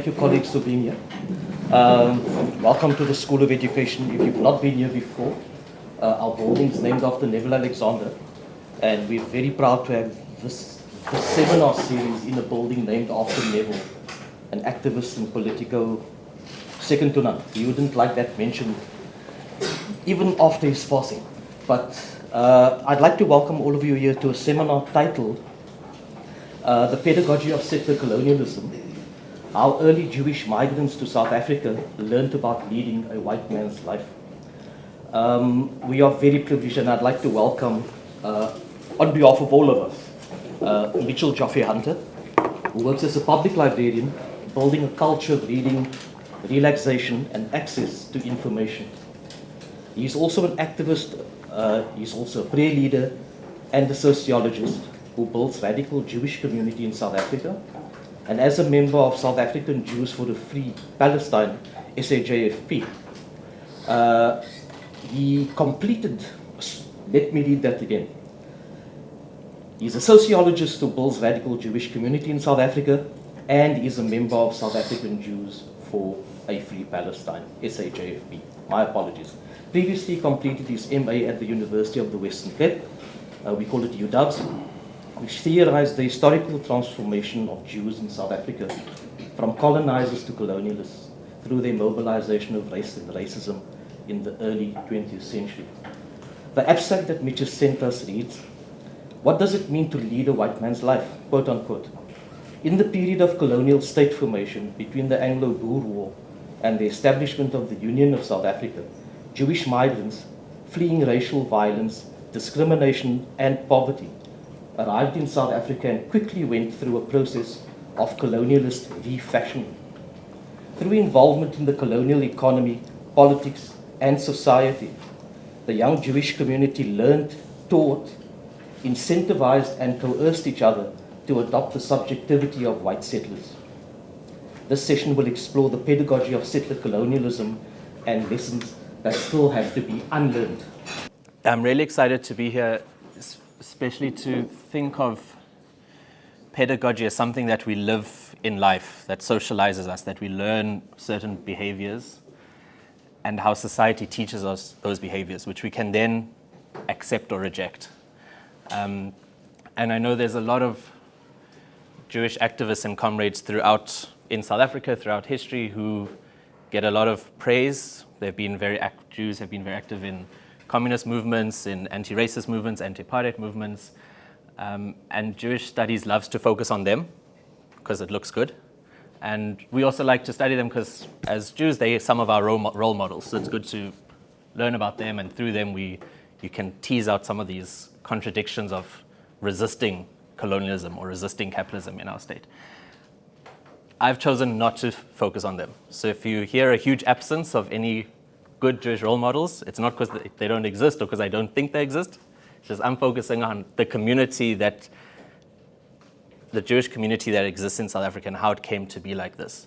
Thank you, colleagues, for being here. Welcome to the School of Education. If you've not been here before, our building is named after Neville Alexander, and we're very proud to have this seminar series in a building named after Neville, an activist and political second to none. You wouldn't like that mentioned even after his passing. But I'd like to welcome all of you here to a seminar titled The Pedagogy of Settler Colonialism, how early Jewish migrants to South Africa learned about leading a white man's life. We are very privileged, and I'd like to welcome, on behalf of all of us, Mitchell Jaffe Hunter, who works as a public librarian, building a culture of reading, relaxation, and access to information. He's also an activist, he's also a prayer leader, and a sociologist who builds radical Jewish community in South Africa. And as a member of South African Jews for the Free Palestine, SAJFP, he completed, let me read that again. He's a sociologist who builds radical Jewish community in South Africa, and is a member of South African Jews for a Free Palestine, SAJFP. My apologies. Previously completed his MA at the University of the Western Cape, we call it UWC, which theorized the historical transformation of Jews in South Africa from colonizers to colonialists through their mobilization of race and racism in the early 20th century. The abstract that Mitch has sent us reads, "What does it mean to lead a white man's life?" quote unquote. In the period of colonial state formation between the Anglo-Boer War and the establishment of the Union of South Africa, Jewish migrants fleeing racial violence, discrimination, and poverty arrived in South Africa and quickly went through a process of colonialist refashioning. Through involvement in the colonial economy, politics, and society, the young Jewish community learned, taught, incentivized, and coerced each other to adopt the subjectivity of white settlers. This session will explore the pedagogy of settler colonialism and lessons that still have to be unlearned. I'm really excited to be here, especially to think of pedagogy as something that we live in life, that socializes us, that we learn certain behaviors, and how society teaches us those behaviors, which we can then accept or reject. And I know there's a lot of Jewish activists and comrades throughout in South Africa, throughout history, who get a lot of praise. Jews have been very active in communist movements, in anti-racist movements, anti-apartheid movements, and Jewish studies loves to focus on them because it looks good. And we also like to study them because as Jews, they are some of our role models. So it's good to learn about them, and through them you can tease out some of these contradictions of resisting colonialism or resisting capitalism in our state. I've chosen not to focus on them. So if you hear a huge absence of any good Jewish role models, it's not because they don't exist or because I don't think they exist. It's just I'm focusing on the community the Jewish community that exists in South Africa and how it came to be like this,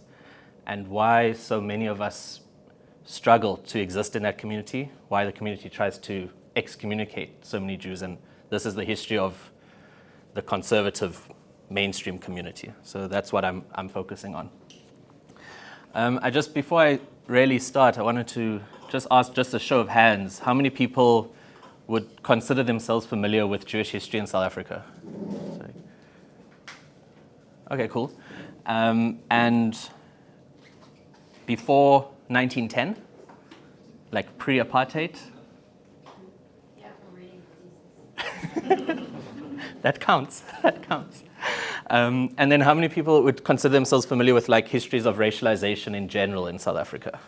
and why so many of us struggle to exist in that community, why the community tries to excommunicate so many Jews, and this is the history of the conservative mainstream community. So that's what I'm focusing on. Before I really start, I wanted to just ask just a show of hands, how many people would consider themselves familiar with Jewish history in South Africa? Sorry. Okay, cool. And before 1910, like pre-apartheid? Yeah, from reading the thesis. That counts. And then how many people would consider themselves familiar with like histories of racialization in general in South Africa?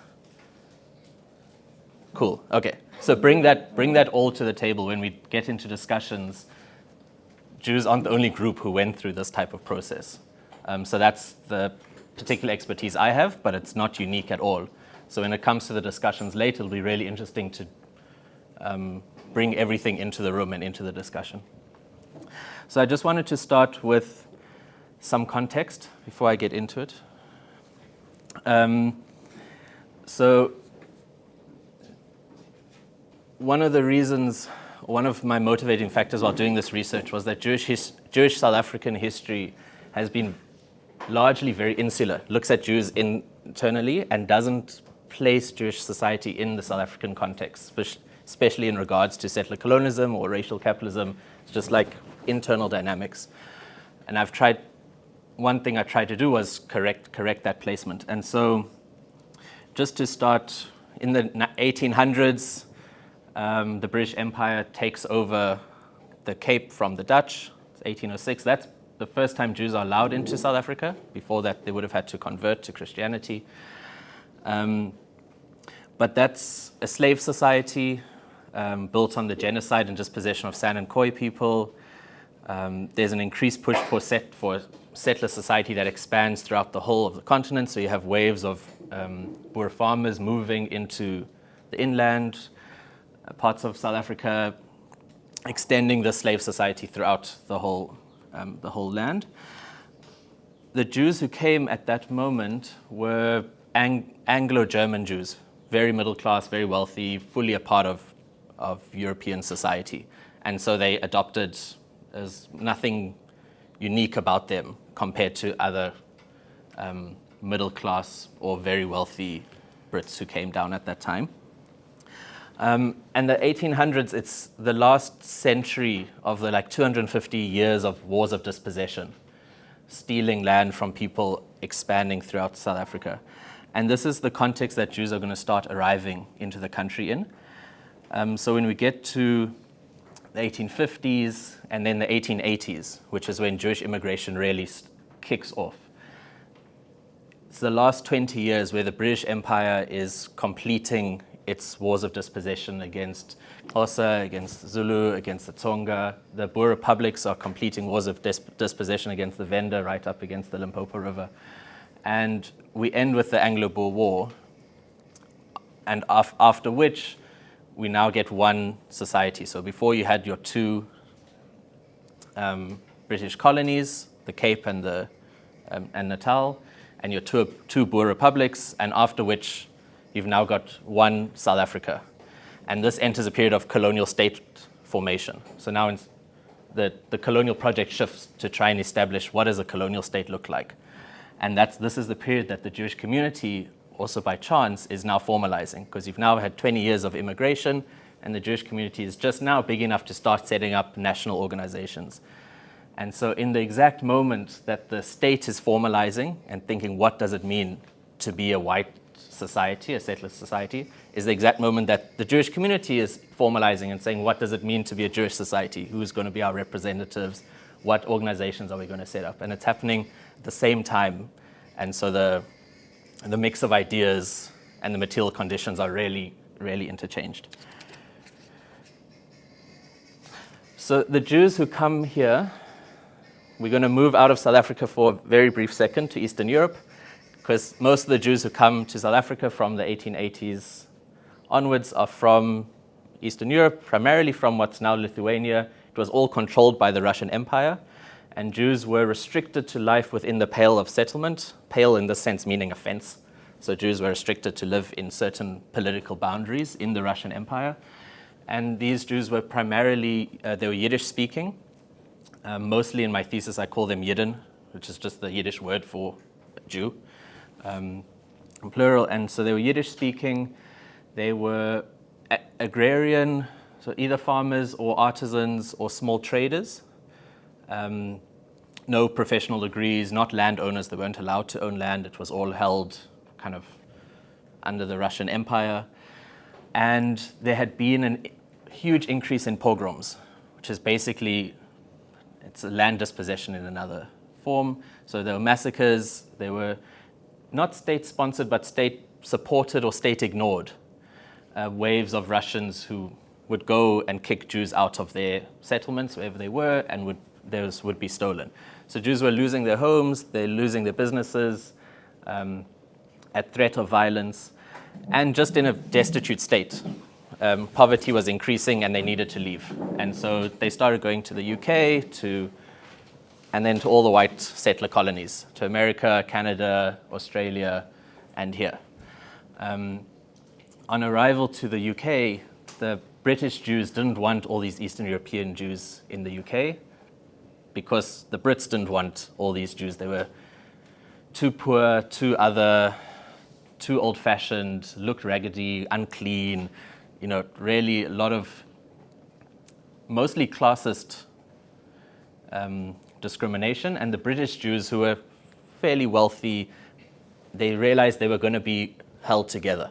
Cool. Okay. So bring that all to the table when we get into discussions. Jews aren't the only group who went through this type of process. So that's the particular expertise I have, but it's not unique at all. So when it comes to the discussions later, it'll be really interesting to bring everything into the room and into the discussion. So I just wanted to start with some context before I get into it. So one of my motivating factors while doing this research was that Jewish South African history has been largely very insular, looks at Jews internally and doesn't place Jewish society in the South African context, especially in regards to settler colonialism or racial capitalism. It's just like internal dynamics. And one thing I tried to do was correct that placement. And so just to start, in the 1800s, the British Empire takes over the Cape from the Dutch. It's 1806. That's the first time Jews are allowed into South Africa. Before that, they would have had to convert to Christianity. But that's a slave society built on the genocide and dispossession of San and Khoi people. There's an increased push for settler society that expands throughout the whole of the continent. So you have waves of Boer farmers moving into the inland parts of South Africa, extending the slave society throughout the whole land. The Jews who came at that moment were Anglo-German Jews, very middle class, very wealthy, fully a part of European society. And so they adopted, there's nothing unique about them compared to other middle class or very wealthy Brits who came down at that time. And the 1800s, it's the last century of the 250 years of wars of dispossession, stealing land from people, expanding throughout South Africa. And this is the context that Jews are going to start arriving into the country in. So when we get to the 1850s and then the 1880s, which is when Jewish immigration really kicks off, it's the last 20 years where the British Empire is completing its wars of dispossession against Xhosa, against Zulu, against the Tsonga. The Boer republics are completing wars of dispossession against the Venda, right up against the Limpopo River. And we end with the Anglo-Boer War, and after which we now get one society. So before you had your two British colonies, the Cape and Natal, and your two Boer republics, and after which you've now got one South Africa. And this enters a period of colonial state formation. So now the colonial project shifts to try and establish what does a colonial state look like. And this is the period that the Jewish community, also by chance, is now formalizing, because you've now had 20 years of immigration, and the Jewish community is just now big enough to start setting up national organizations. And so in the exact moment that the state is formalizing and thinking, what does it mean to be a white society, a settler society, is the exact moment that the Jewish community is formalizing and saying, what does it mean to be a Jewish society? Who's going to be our representatives? What organizations are we going to set up? And it's happening at the same time. And so the mix of ideas and the material conditions are really, really interchanged. So the Jews who come here, we're going to move out of South Africa for a very brief second to Eastern Europe, because most of the Jews who come to South Africa from the 1880s onwards are from Eastern Europe, primarily from what's now Lithuania. It was all controlled by the Russian Empire, and Jews were restricted to life within the Pale of Settlement, Pale in this sense meaning a fence. So Jews were restricted to live in certain political boundaries in the Russian Empire. And these Jews were primarily, they were Yiddish speaking. Mostly in my thesis I call them Yidden, which is just the Yiddish word for Jew, plural. And so they were Yiddish speaking. They were agrarian, so either farmers or artisans or small traders. No professional degrees, not landowners. They weren't allowed to own land. It was all held kind of under the Russian Empire. And there had been a huge increase in pogroms, which is basically, it's a land dispossession in another form. So there were massacres. They were not state-sponsored, but state-supported or state-ignored. Waves of Russians who would go and kick Jews out of their settlements, wherever they were, and those would be stolen. So Jews were losing their homes, they're losing their businesses, at threat of violence, and just in a destitute state. Poverty was increasing and they needed to leave. And so they started going to the UK, and then to all the white settler colonies, to America, Canada, Australia, and here. On arrival to the UK, the British Jews didn't want all these Eastern European Jews in the UK because the Brits didn't want all these Jews. They were too poor, too old-fashioned, looked raggedy, unclean, really a lot of mostly classist discrimination. And the British Jews, who were fairly wealthy, they realized they were going to be held together.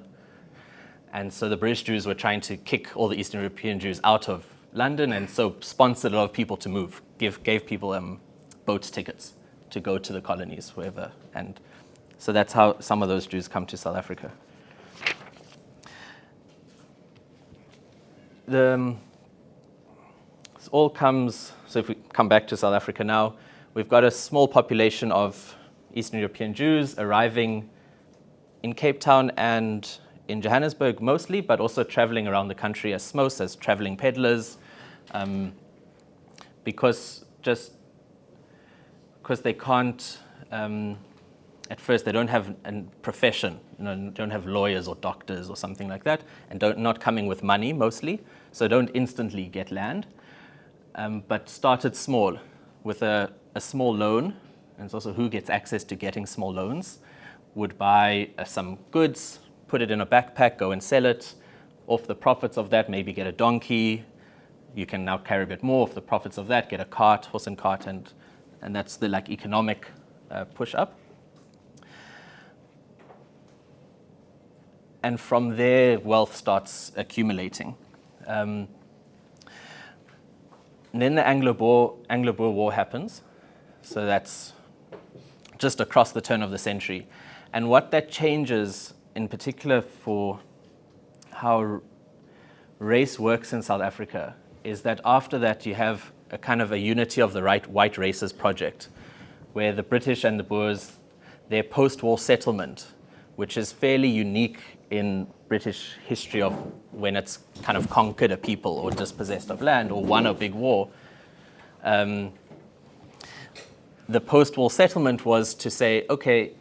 And so the British Jews were trying to kick all the Eastern European Jews out of London, and so sponsored a lot of people to move, gave people boat tickets to go to the colonies, wherever. And so that's how some of those Jews come to South Africa. This all comes, so if we come back to South Africa now, we've got a small population of Eastern European Jews arriving in Cape Town and in Johannesburg mostly, but also traveling around the country as smos, as traveling peddlers, because they can't, at first they don't have a profession, don't have lawyers or doctors or something like that, and not coming with money mostly, so don't instantly get land, but started small with a small loan, and it's also who gets access to getting small loans, would buy some goods, put it in a backpack, go and sell it. Off the profits of that, maybe get a donkey. You can now carry a bit more. Off the profits of that, get a cart, horse and cart, and that's the economic push up. And from there, wealth starts accumulating. And then the Anglo-Boer War happens. So that's just across the turn of the century. And what that changes, in particular for how race works in South Africa, is that after that you have a kind of a unity of the white races project, where the British and the Boers, their post-war settlement, which is fairly unique in British history of when it's kind of conquered a people or dispossessed of land or won a big war. The post-war settlement was to say, okay,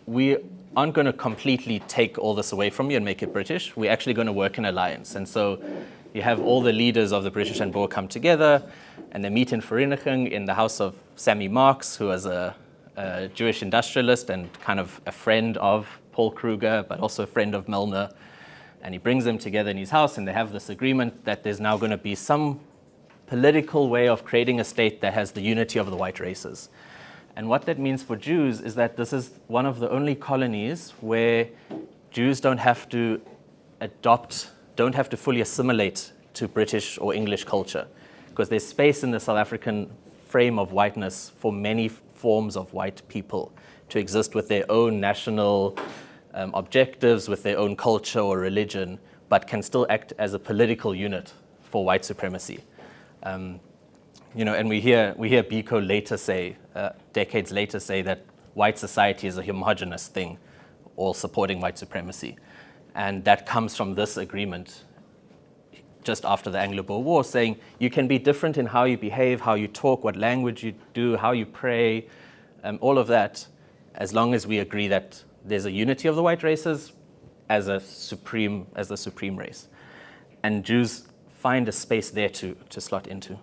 we aren't going to completely take all this away from you and make it British. We're actually going to work in alliance. And so you have all the leaders of the British and Boer come together, and they meet in Vereniging in the house of Sammy Marks, who was a Jewish industrialist and kind of a friend of Paul Kruger, but also a friend of Milner. And he brings them together in his house, and they have this agreement that there's now going to be some political way of creating a state that has the unity of the white races. And what that means for Jews is that this is one of the only colonies where Jews don't have to fully assimilate to British or English culture, because there's space in the South African frame of whiteness for many forms of white people to exist with their own national objectives, with their own culture or religion, but can still act as a political unit for white supremacy. And we hear Biko later say, decades later say, that white society is a homogenous thing, all supporting white supremacy. And that comes from this agreement just after the Anglo-Boer War, saying you can be different in how you behave, how you talk, what language you do, how you pray, all of that, as long as we agree that there's a unity of the white races as the supreme race. And Jews find a space there to slot into.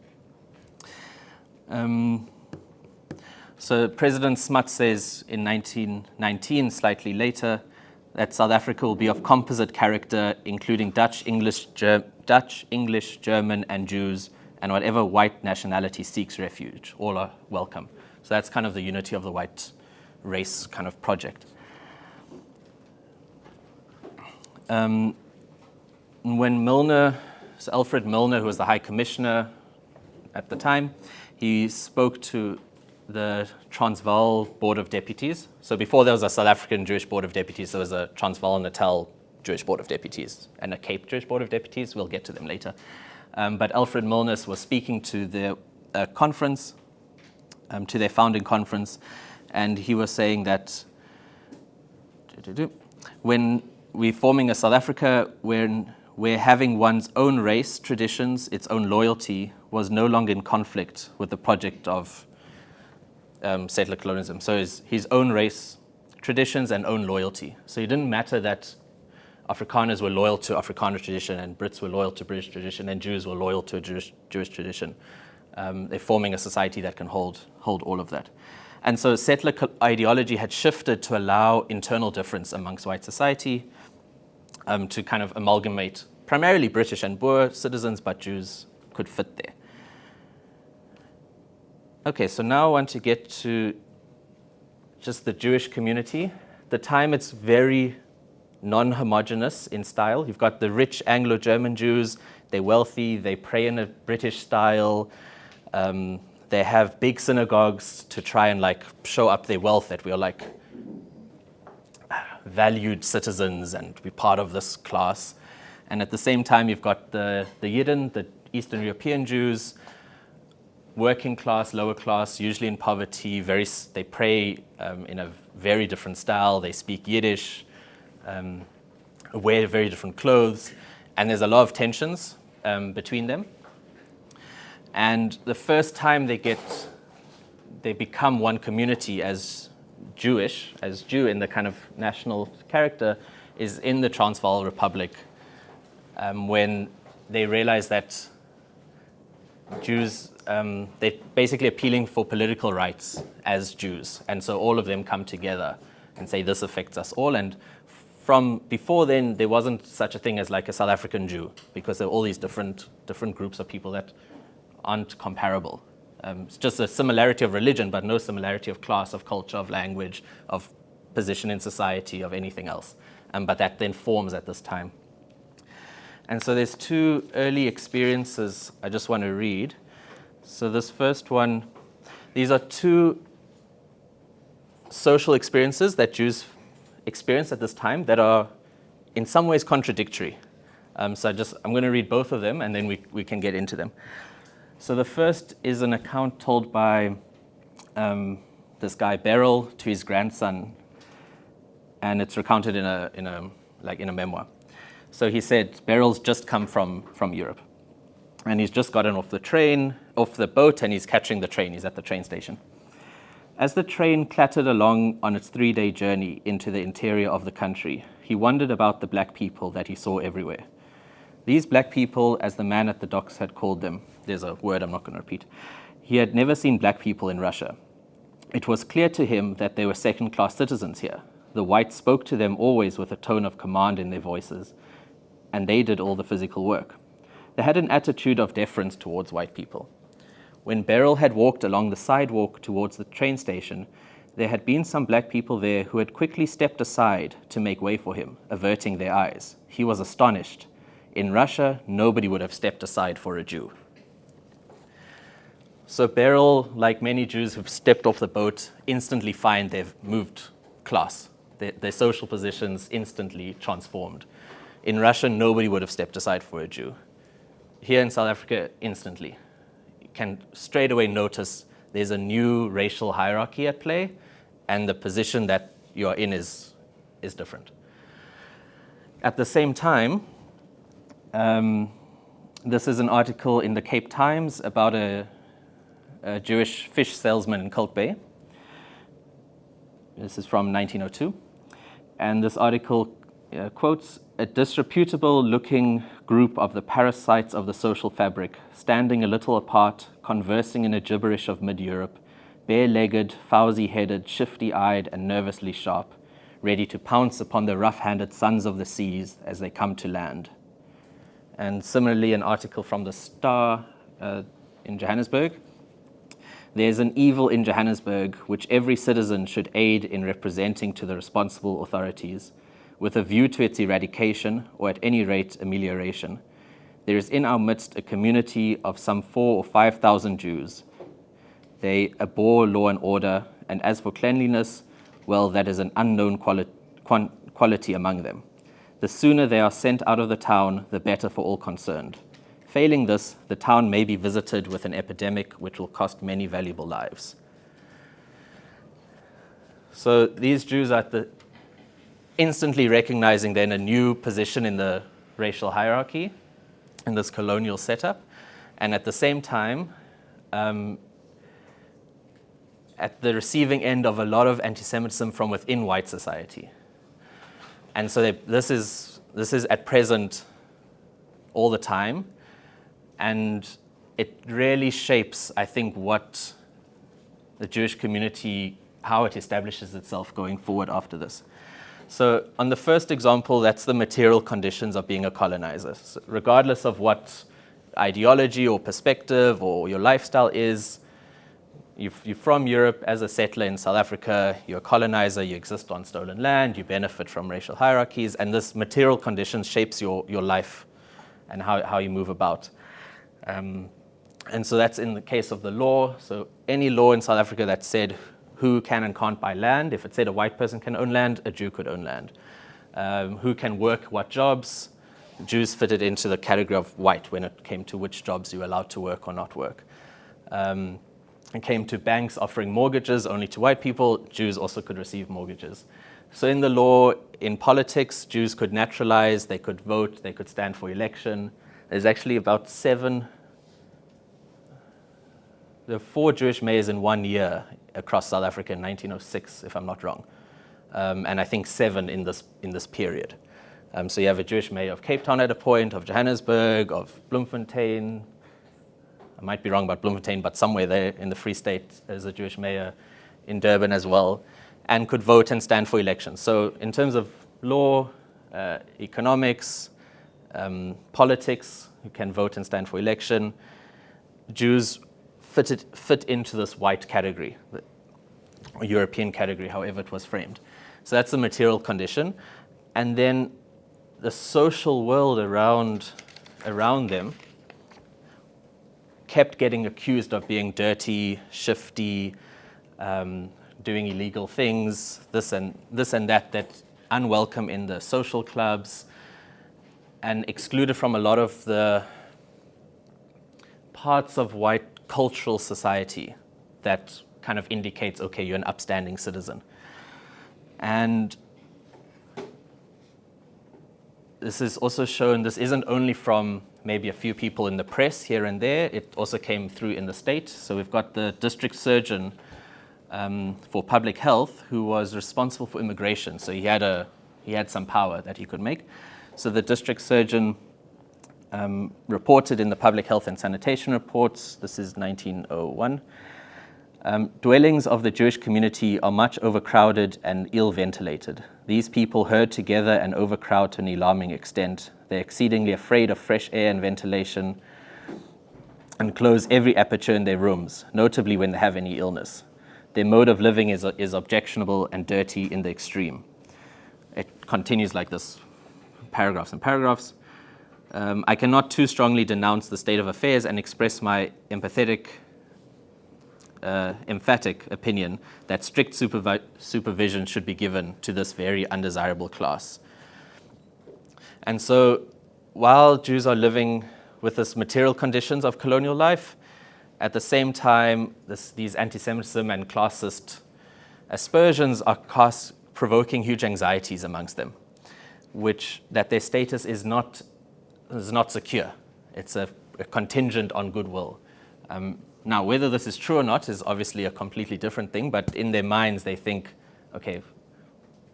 So President Smuts says in 1919, slightly later, that South Africa will be of composite character, including Dutch, English, German, and Jews, and whatever white nationality seeks refuge. All are welcome. So that's kind of the unity of the white race kind of project. When Alfred Milner, who was the High Commissioner at the time, he spoke to the Transvaal Board of Deputies. So before there was a South African Jewish Board of Deputies, there was a Transvaal and Natal Jewish Board of Deputies and a Cape Jewish Board of Deputies. We'll get to them later. But Alfred Milner was speaking to their conference, to their founding conference, and he was saying that when we're forming a South Africa where having one's own race, traditions, its own loyalty was no longer in conflict with the project of settler colonialism. So his own race, traditions, and own loyalty. So it didn't matter that Afrikaners were loyal to Afrikaner tradition and Brits were loyal to British tradition and Jews were loyal to a Jewish tradition. They're forming a society that can hold all of that. And so settler ideology had shifted to allow internal difference amongst white society, to kind of amalgamate primarily British and Boer citizens, but Jews could fit there. Okay, so now I want to get to just the Jewish community. At the time, it's very non-homogeneous in style. You've got the rich Anglo-German Jews. They're wealthy. They pray in a British style. They have big synagogues to try and like show up their wealth, that we are like valued citizens and be part of this class. And at the same time, you've got the Yidden, the Eastern European Jews, working class, lower class, usually in poverty. They pray in a very different style. They speak Yiddish, wear very different clothes, and there's a lot of tensions between them. And the first time they become one community as Jew in the kind of national character, is in the Transvaal Republic, when they realize that Jews, they're basically appealing for political rights as Jews. And so all of them come together and say, this affects us all. And from before then, there wasn't such a thing as like a South African Jew, because there are all these different groups of people that aren't comparable. It's just a similarity of religion, but no similarity of class, of culture, of language, of position in society, of anything else. But that then forms at this time. And so there's two early experiences I just want to read. So this first one, these are two social experiences that Jews experienced at this time that are in some ways contradictory. So I'm going to read both of them, and then we can get into them. So the first is an account told by this guy Beryl to his grandson, and it's recounted in a memoir. So he said Beryl's just come from Europe, and he's just gotten off the boat, and he's catching the train. He's at the train station. As the train clattered along on its 3-day journey into the interior of the country, he wondered about the black people that he saw everywhere. These black people, as the man at the docks had called them, there's a word I'm not going to repeat, he had never seen black people in Russia. It was clear to him that they were second-class citizens here. The whites spoke to them always with a tone of command in their voices, and they did all the physical work. They had an attitude of deference towards white people. When Beryl had walked along the sidewalk towards the train station, there had been some black people there who had quickly stepped aside to make way for him, averting their eyes. He was astonished. In Russia, nobody would have stepped aside for a Jew. So Beryl, like many Jews who've stepped off the boat, instantly find they've moved class. Their social positions instantly transformed. In Russia, nobody would have stepped aside for a Jew. Here in South Africa, instantly. You can straight away notice there's a new racial hierarchy at play, and the position that you're in is different. At the same time, this is an article in the Cape Times about a Jewish fish salesman in Kalk Bay. This is from 1902. And this article quotes, "A disreputable-looking group of the parasites of the social fabric, standing a little apart, conversing in a gibberish of mid-Europe, bare-legged, fowsy-headed, shifty-eyed, and nervously sharp, ready to pounce upon the rough-handed sons of the seas as they come to land." And similarly, an article from the Star in Johannesburg. "There's an evil in Johannesburg which every citizen should aid in representing to the responsible authorities, with a view to its eradication, or at any rate amelioration. There is in our midst a community of some 4,000 or 5,000 Jews. They abhor law and order, and as for cleanliness, well, that is an unknown quality among them. The sooner they are sent out of the town, the better for all concerned. Failing this, the town may be visited with an epidemic which will cost many valuable lives." So these Jews are instantly recognizing then a new position in the racial hierarchy, in this colonial setup, and at the same time, at the receiving end of a lot of anti-Semitism from within white society. And so this is at present all the time, and it really shapes, I think, what the Jewish community how it establishes itself going forward after this. So on the first example, that's the material conditions of being a colonizer. So regardless of what ideology or perspective or your lifestyle is, you're from Europe as a settler in South Africa, you're a colonizer, you exist on stolen land, you benefit from racial hierarchies, and this material conditions shapes your life and how you move about. And so that's in the case of the law. So any law in South Africa that said who can and can't buy land, if it said a white person can own land, a Jew could own land. Who can work what jobs, Jews fitted into the category of white when it came to which jobs you were allowed to work or not work. It came to banks offering mortgages only to white people, Jews also could receive mortgages. So in the law, in politics, Jews could naturalize, they could vote, they could stand for election. There's actually about 4 Jewish mayors in 1 year across South Africa in 1906, if I'm not wrong. And I think 7 in this period. So you have a Jewish mayor of Cape Town at a point, of Johannesburg, of Bloemfontein. I might be wrong about Bloemfontein, but somewhere there in the Free State there's a Jewish mayor, in Durban as well, and could vote and stand for elections. So in terms of law, economics, politics, who can vote and stand for election, Jews fit into this white category, or European category, however it was framed. So that's the material condition. And then the social world around them kept getting accused of being dirty, shifty, doing illegal things, this and that unwelcome in the social clubs, and excluded from a lot of the parts of white cultural society that kind of indicates, okay, you're an upstanding citizen. And this is also shown, this isn't only from maybe a few people in the press here and there, it also came through in the state. So we've got the district surgeon for public health who was responsible for immigration. So he had some power that he could make. So the district surgeon reported in the Public Health and Sanitation Reports, this is 1901, dwellings of the Jewish community are much overcrowded and ill-ventilated. These people herd together and overcrowd to an alarming extent. They're exceedingly afraid of fresh air and ventilation and close every aperture in their rooms, notably when they have any illness. Their mode of living is objectionable and dirty in the extreme. It continues like this, paragraphs and paragraphs. I cannot too strongly denounce the state of affairs and express my emphatic opinion that strict supervision should be given to this very undesirable class. And so while Jews are living with this material conditions of colonial life, at the same time, these anti-Semitism and classist aspersions are provoking huge anxieties amongst them, that their status is not secure. It's a contingent on goodwill. Now, whether this is true or not is obviously a completely different thing, but in their minds they think, okay,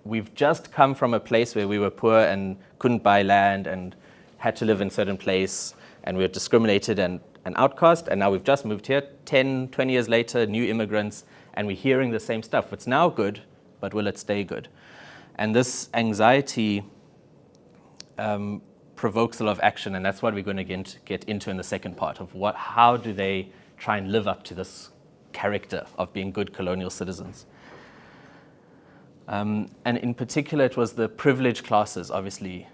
we've just come from a place where we were poor and couldn't buy land and had to live in a certain place, and we were discriminated and outcast, and now we've just moved here 10, 20 years later, new immigrants, and we're hearing the same stuff. It's now good, but will it stay good? And this anxiety provokes a lot of action, and that's what we're going to get into in the second part of how do they try and live up to this character of being good colonial citizens. And in particular, it was the privileged classes, obviously,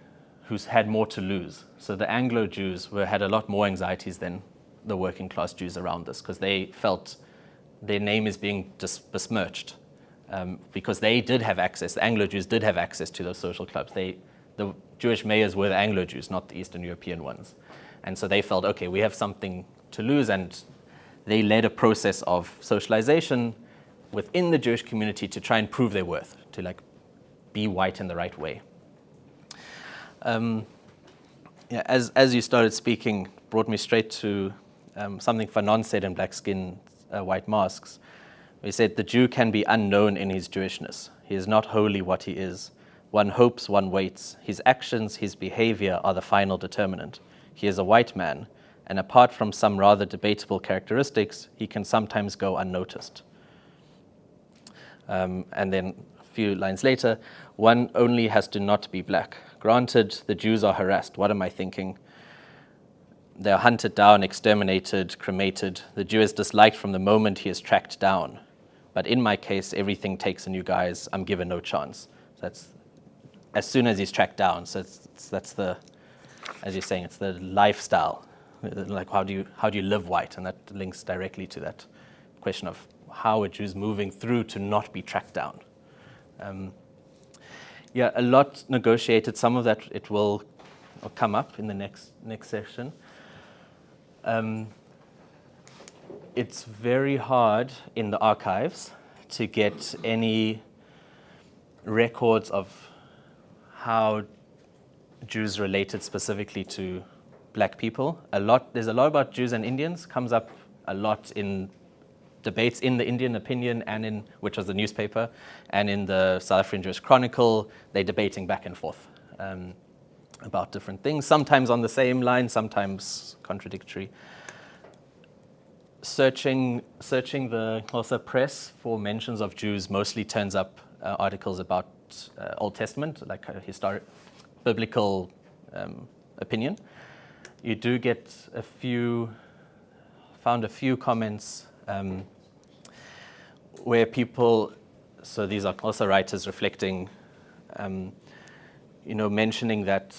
who had more to lose. So the Anglo-Jews had a lot more anxieties than the working class Jews around this, because they felt their name is being besmirched, because they did have access, the Anglo-Jews did have access to those social clubs. The Jewish mayors were the Anglo-Jews, not the Eastern European ones. And so they felt, okay, we have something to lose, and they led a process of socialization within the Jewish community to try and prove their worth, to be white in the right way. As you started speaking, brought me straight to something Fanon said in Black Skin, White Masks. He said, the Jew can be unknown in his Jewishness. He is not wholly what he is. One hopes, one waits. His actions, his behavior are the final determinant. He is a white man, and apart from some rather debatable characteristics, he can sometimes go unnoticed. And then a few lines later, one only has to not be black. Granted, the Jews are harassed. What am I thinking? They are hunted down, exterminated, cremated. The Jew is disliked from the moment he is tracked down. But in my case, everything takes a new guise. I'm given no chance. So that's as soon as he's tracked down. So that's the, as you're saying, it's the lifestyle. Like how do you live white? And that links directly to that question of how are Jews moving through to not be tracked down. Yeah, a lot negotiated. Some of that it will come up in the next session. It's very hard in the archives to get any records of how Jews related specifically to black people. There's a lot about Jews and Indians, comes up a lot in debates in the Indian Opinion and which was the newspaper, and in the South African Jewish Chronicle. They're debating back and forth about different things, sometimes on the same line, sometimes contradictory. Searching the Xhosa press for mentions of Jews mostly turns up articles about Old Testament, like a historic, biblical opinion. You do get found a few comments where people, so these are also writers reflecting, mentioning that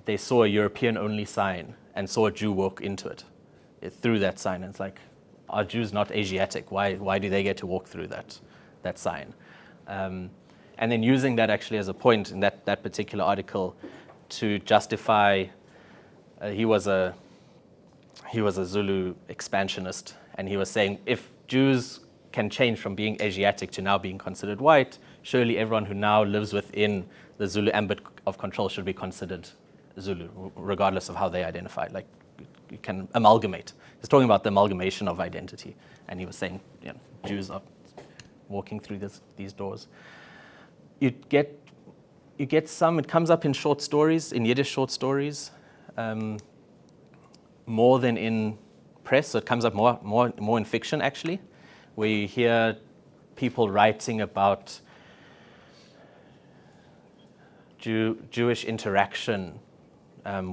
they saw a European-only sign and saw a Jew walk into it through that sign. And it's like, are Jews not Asiatic? Why do they get to walk through that sign? And then using that actually as a point in that particular article to justify, he was a Zulu expansionist, and he was saying if Jews can change from being Asiatic to now being considered white, surely everyone who now lives within the Zulu ambit of control should be considered Zulu, regardless of how they identify. Like, you can amalgamate. He's talking about the amalgamation of identity, and he was saying, Jews are walking through these doors. You get some. It comes up in short stories, in Yiddish short stories, more than in press. So it comes up more in fiction, actually, where you hear people writing about Jewish interaction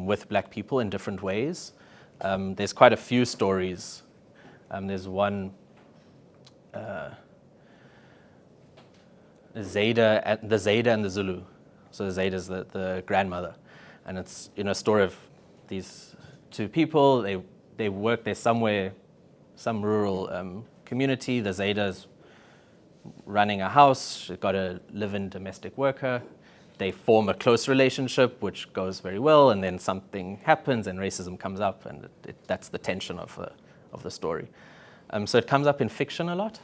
with black people in different ways. There's quite a few stories. There's one, the Zayda and the Zulu. So the Zayda is the grandmother, and it's a story of these two people. They work. They're somewhere, some rural community. The Zayda is running a house. She's got a live-in domestic worker. They form a close relationship, which goes very well, and then something happens, and racism comes up, and that's the tension of the story. So it comes up in fiction a lot.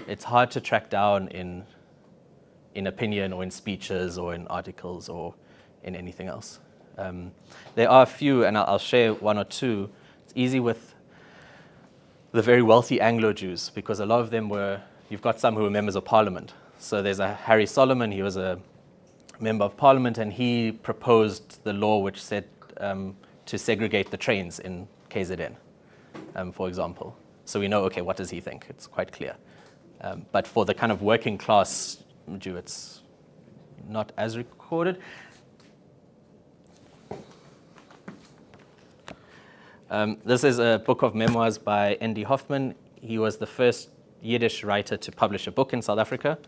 It's hard to track down in opinion or in speeches or in articles or in anything else. There are a few, and I'll share one or two. It's easy with the very wealthy Anglo-Jews, because a lot of them you've got some who were members of parliament. So there's a Harry Solomon. He was a member of parliament, and he proposed the law which said to segregate the trains in KZN, for example. So we know, okay, what does he think? It's quite clear. But for the kind of working class Jew, it's not as recorded. This is a book of memoirs by N.D. Hoffman. He was the first Yiddish writer to publish a book in South Africa.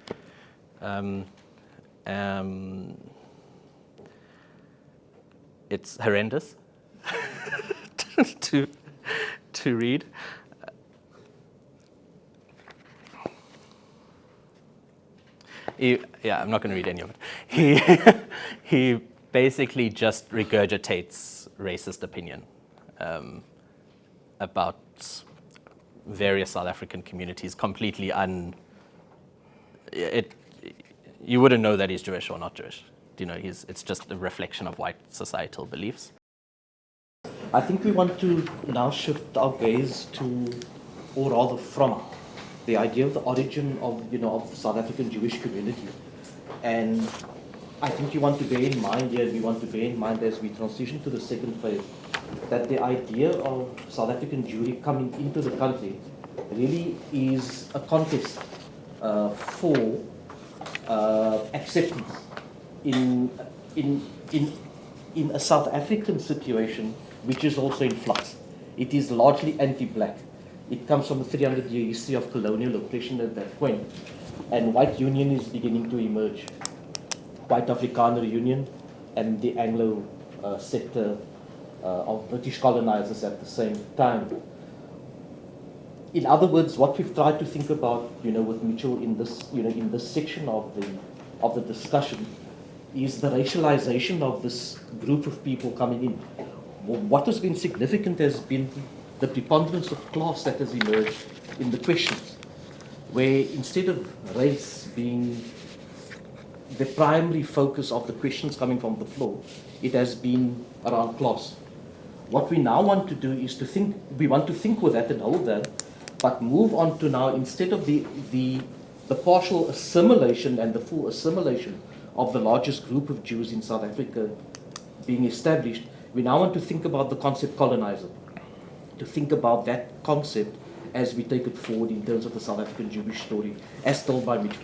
It's horrendous to read. I'm not going to read any of it. He basically just regurgitates racist opinion about various South African communities, completely you wouldn't know that he's Jewish or not Jewish. It's just a reflection of white societal beliefs. I think we want to now shift our gaze to, or rather from, the idea of the origin of the South African Jewish community. And I think we want to bear in mind as we transition to the second phase, that the idea of South African Jewry coming into the country really is a contest for acceptance in a South African situation which is also in flux. It is largely anti-black. It comes from a 300-year history of colonial oppression at that point, and white union is beginning to emerge. White Afrikaner Union and the Anglo sector of British colonizers at the same time. In other words, what we've tried to think about, with Mitchell in this, in this section of the discussion, is the racialization of this group of people coming in. What has been significant has been the preponderance of class that has emerged in the questions, where instead of race being the primary focus of the questions coming from the floor, it has been around class. What we now want to do is we want to think with that and hold that, but move on to now, instead of the partial assimilation and the full assimilation of the largest group of Jews in South Africa being established, we now want to think about the concept colonizer, to think about that concept as we take it forward in terms of the South African Jewish story, as told by Mitchell.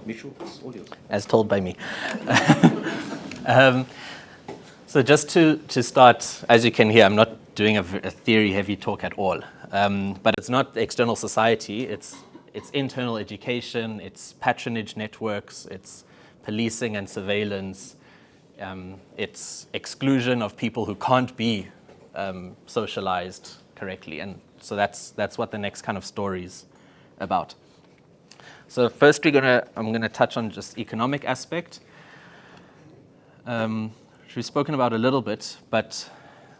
Mitchell, it's all yours. As told by me. So just to start, as you can hear, I'm not doing a theory-heavy talk at all. But it's not external society, it's internal education, it's patronage networks, it's policing and surveillance, it's exclusion of people who can't be socialized correctly. And so that's what the next kind of story's about. So first I'm gonna touch on just economic aspect, which we've spoken about a little bit, but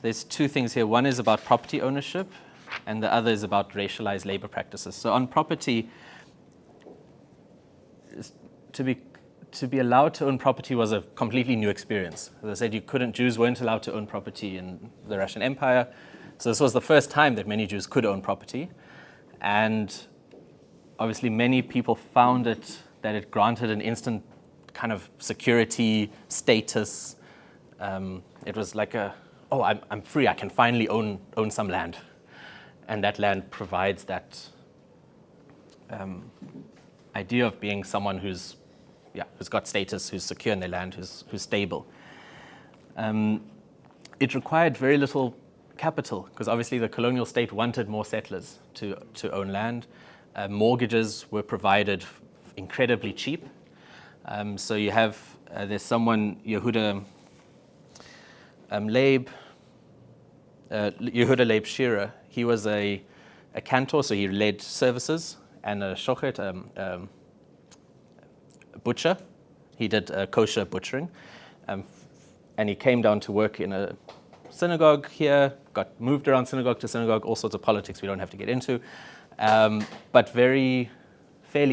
there's two things here. One is about property ownership, and the other is about racialized labor practices. So on property, to be allowed to own property was a completely new experience. As I said, Jews weren't allowed to own property in the Russian Empire. So this was the first time that many Jews could own property. And obviously many people found that it granted an instant kind of security, status. It was like I'm free, I can finally own some land. And that land provides that idea of being someone who's got status, who's secure in their land, who's stable. It required very little capital, because obviously the colonial state wanted more settlers to own land. Mortgages were provided incredibly cheap. So you have, there's someone, Yehuda Leib Shearer. He was a cantor, so he led services, and a shochet, a butcher. He did kosher butchering. And he came down to work in a synagogue here, got moved around synagogue to synagogue, all sorts of politics we don't have to get into, but fairly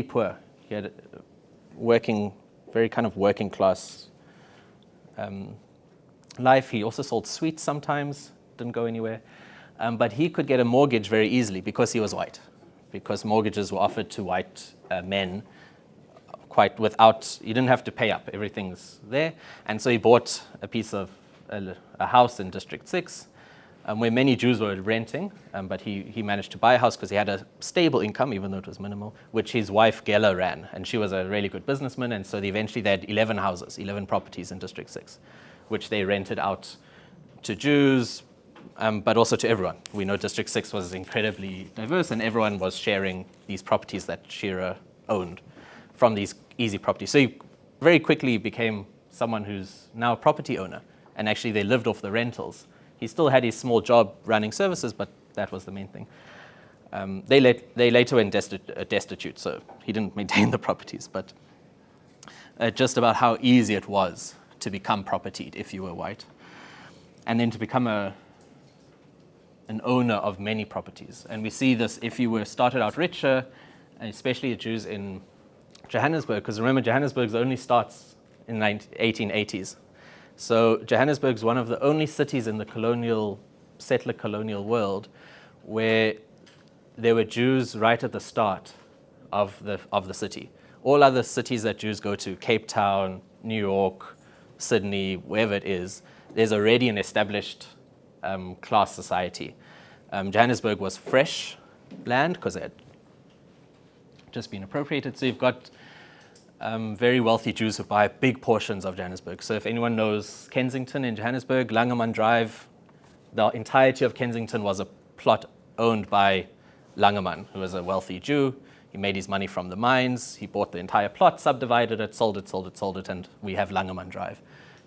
poor. He had very kind of working class life. He also sold sweets sometimes, didn't go anywhere. But he could get a mortgage very easily because he was white, because mortgages were offered to white men you didn't have to pay up, everything's there. And so he bought a piece of a house in District 6 where many Jews were renting, but he managed to buy a house because he had a stable income, even though it was minimal, which his wife Gela ran, and she was a really good businessman, and so eventually they had 11 houses, 11 properties in District 6, which they rented out to Jews, but also to everyone. We know District 6 was incredibly diverse, and everyone was sharing these properties that Shearer owned from these easy properties. So he very quickly became someone who's now a property owner, and actually they lived off the rentals. He still had his small job running services, but that was the main thing. They later went destitute, so he didn't maintain the properties, but just about how easy it was to become propertied if you were white, and then to become an owner of many properties. And we see this if you were started out richer, and especially the Jews in Johannesburg, because remember, Johannesburg only starts in the 1880s. So Johannesburg is one of the only cities in the settler colonial world where there were Jews right at the start of the city. All other cities that Jews go to, Cape Town, New York, Sydney, wherever it is, there's already an established class society. Johannesburg was fresh land because they had just been appropriated. So you've got very wealthy Jews who buy big portions of Johannesburg. So if anyone knows Kensington in Johannesburg, Langeman Drive, the entirety of Kensington was a plot owned by Langeman, who was a wealthy Jew. He made his money from the mines. He bought the entire plot, subdivided it, sold it, and we have Langeman Drive.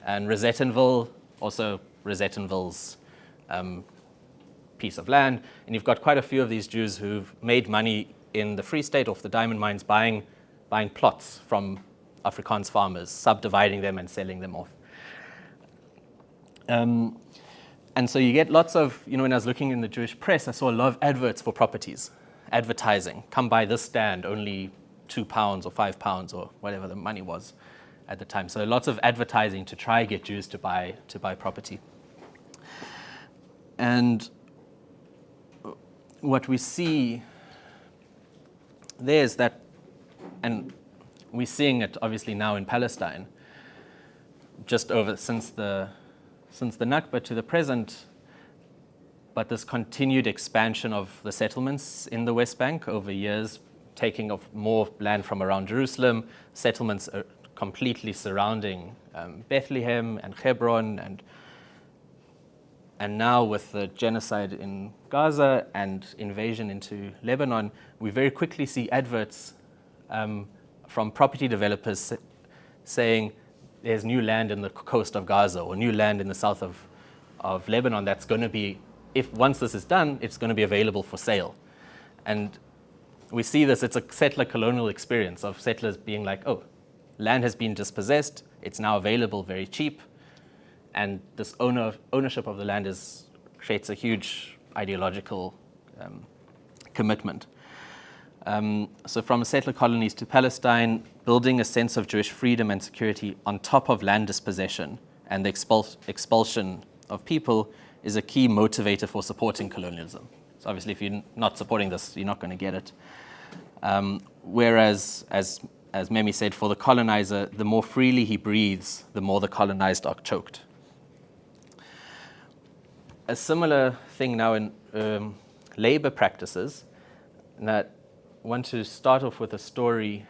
And Rosettenville, also Rosettenville's piece of land. And you've got quite a few of these Jews who've made money in the Free State off the diamond mines, buying plots from Afrikaans farmers, subdividing them and selling them off. And so you get lots of, when I was looking in the Jewish press, I saw a lot of adverts for properties, advertising. Come buy this stand, only £2 or £5 or whatever the money was at the time. So lots of advertising to try get Jews to buy property. And what we see there is that, and we're seeing it obviously now in Palestine, just over since the Nakba to the present, but this continued expansion of the settlements in the West Bank over years, taking of more land from around Jerusalem, settlements completely surrounding Bethlehem and Hebron, and now with the genocide in Gaza and invasion into Lebanon, we very quickly see adverts from property developers saying there's new land in the coast of Gaza or new land in the south of Lebanon that's going to be, if once this is done, it's going to be available for sale. And we see this, it's a settler colonial experience of settlers being like, oh, land has been dispossessed, it's now available very cheap, and this ownership of the land creates a huge ideological commitment. So from settler colonies to Palestine, building a sense of Jewish freedom and security on top of land dispossession and the expulsion of people is a key motivator for supporting colonialism. So obviously if you're not supporting this, you're not going to get it. Whereas, as Memi said, for the colonizer, the more freely he breathes, the more the colonized are choked. A similar thing now in labor practices, and I want to start off with a story.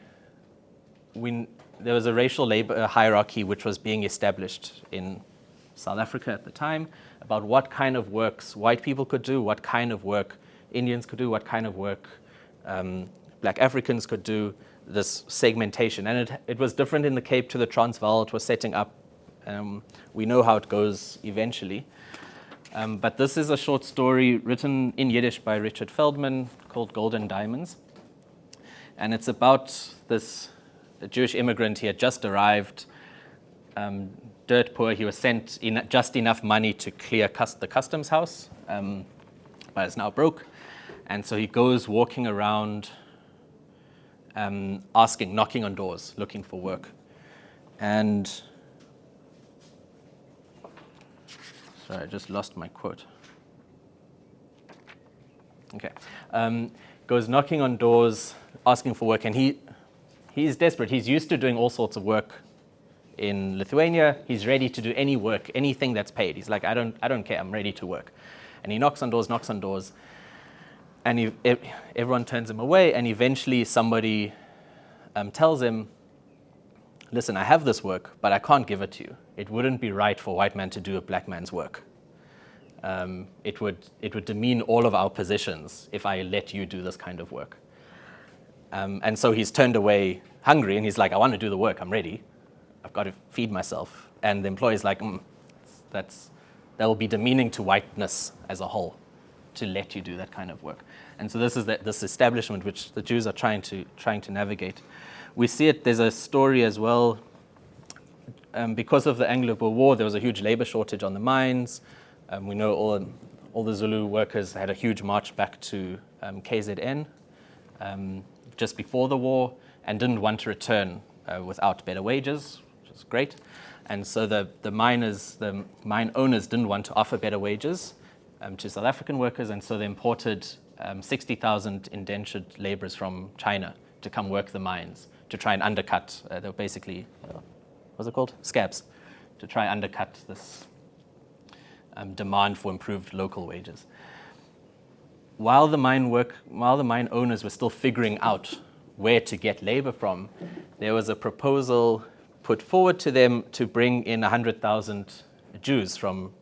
There was a racial labor hierarchy which was being established in South Africa at the time about what kind of works white people could do, what kind of work Indians could do, what kind of work Black Africans could do, this segmentation. And it was different in the Cape to the Transvaal. It was setting up. We know how it goes eventually. But this is a short story written in Yiddish by Richard Feldman called Golden Diamonds. And it's about this Jewish immigrant. He had just arrived, dirt poor. He was sent just enough money to clear the customs house, but is now broke. And so he goes walking around knocking on doors, looking for work. And sorry, I just lost my quote. Okay. Goes knocking on doors, asking for work, and he's desperate. He's used to doing all sorts of work in Lithuania. He's ready to do any work, anything that's paid. He's like, I don't care, I'm ready to work. And he knocks on doors, and everyone turns him away, and eventually somebody tells him, listen, I have this work, but I can't give it to you. It wouldn't be right for a white man to do a black man's work. It would demean all of our positions if I let you do this kind of work. And so he's turned away hungry, and he's like, I want to do the work, I'm ready. I've got to feed myself. And the employer's like, that will be demeaning to whiteness as a whole to let you do that kind of work. And so this is this establishment which the Jews are trying to navigate. We see it, there's a story as well. Because of the Anglo-Boer War, there was a huge labor shortage on the mines. We know all the Zulu workers had a huge march back to KZN just before the war and didn't want to return without better wages, which is great. And so the mine owners didn't want to offer better wages to South African workers, and so they imported 60,000 indentured laborers from China to come work the mines to try and undercut. They were basically, what's it called? Scabs, to try and undercut this demand for improved local wages. While the mine owners were still figuring out where to get labor from, there was a proposal put forward to them to bring in 100,000 Jews from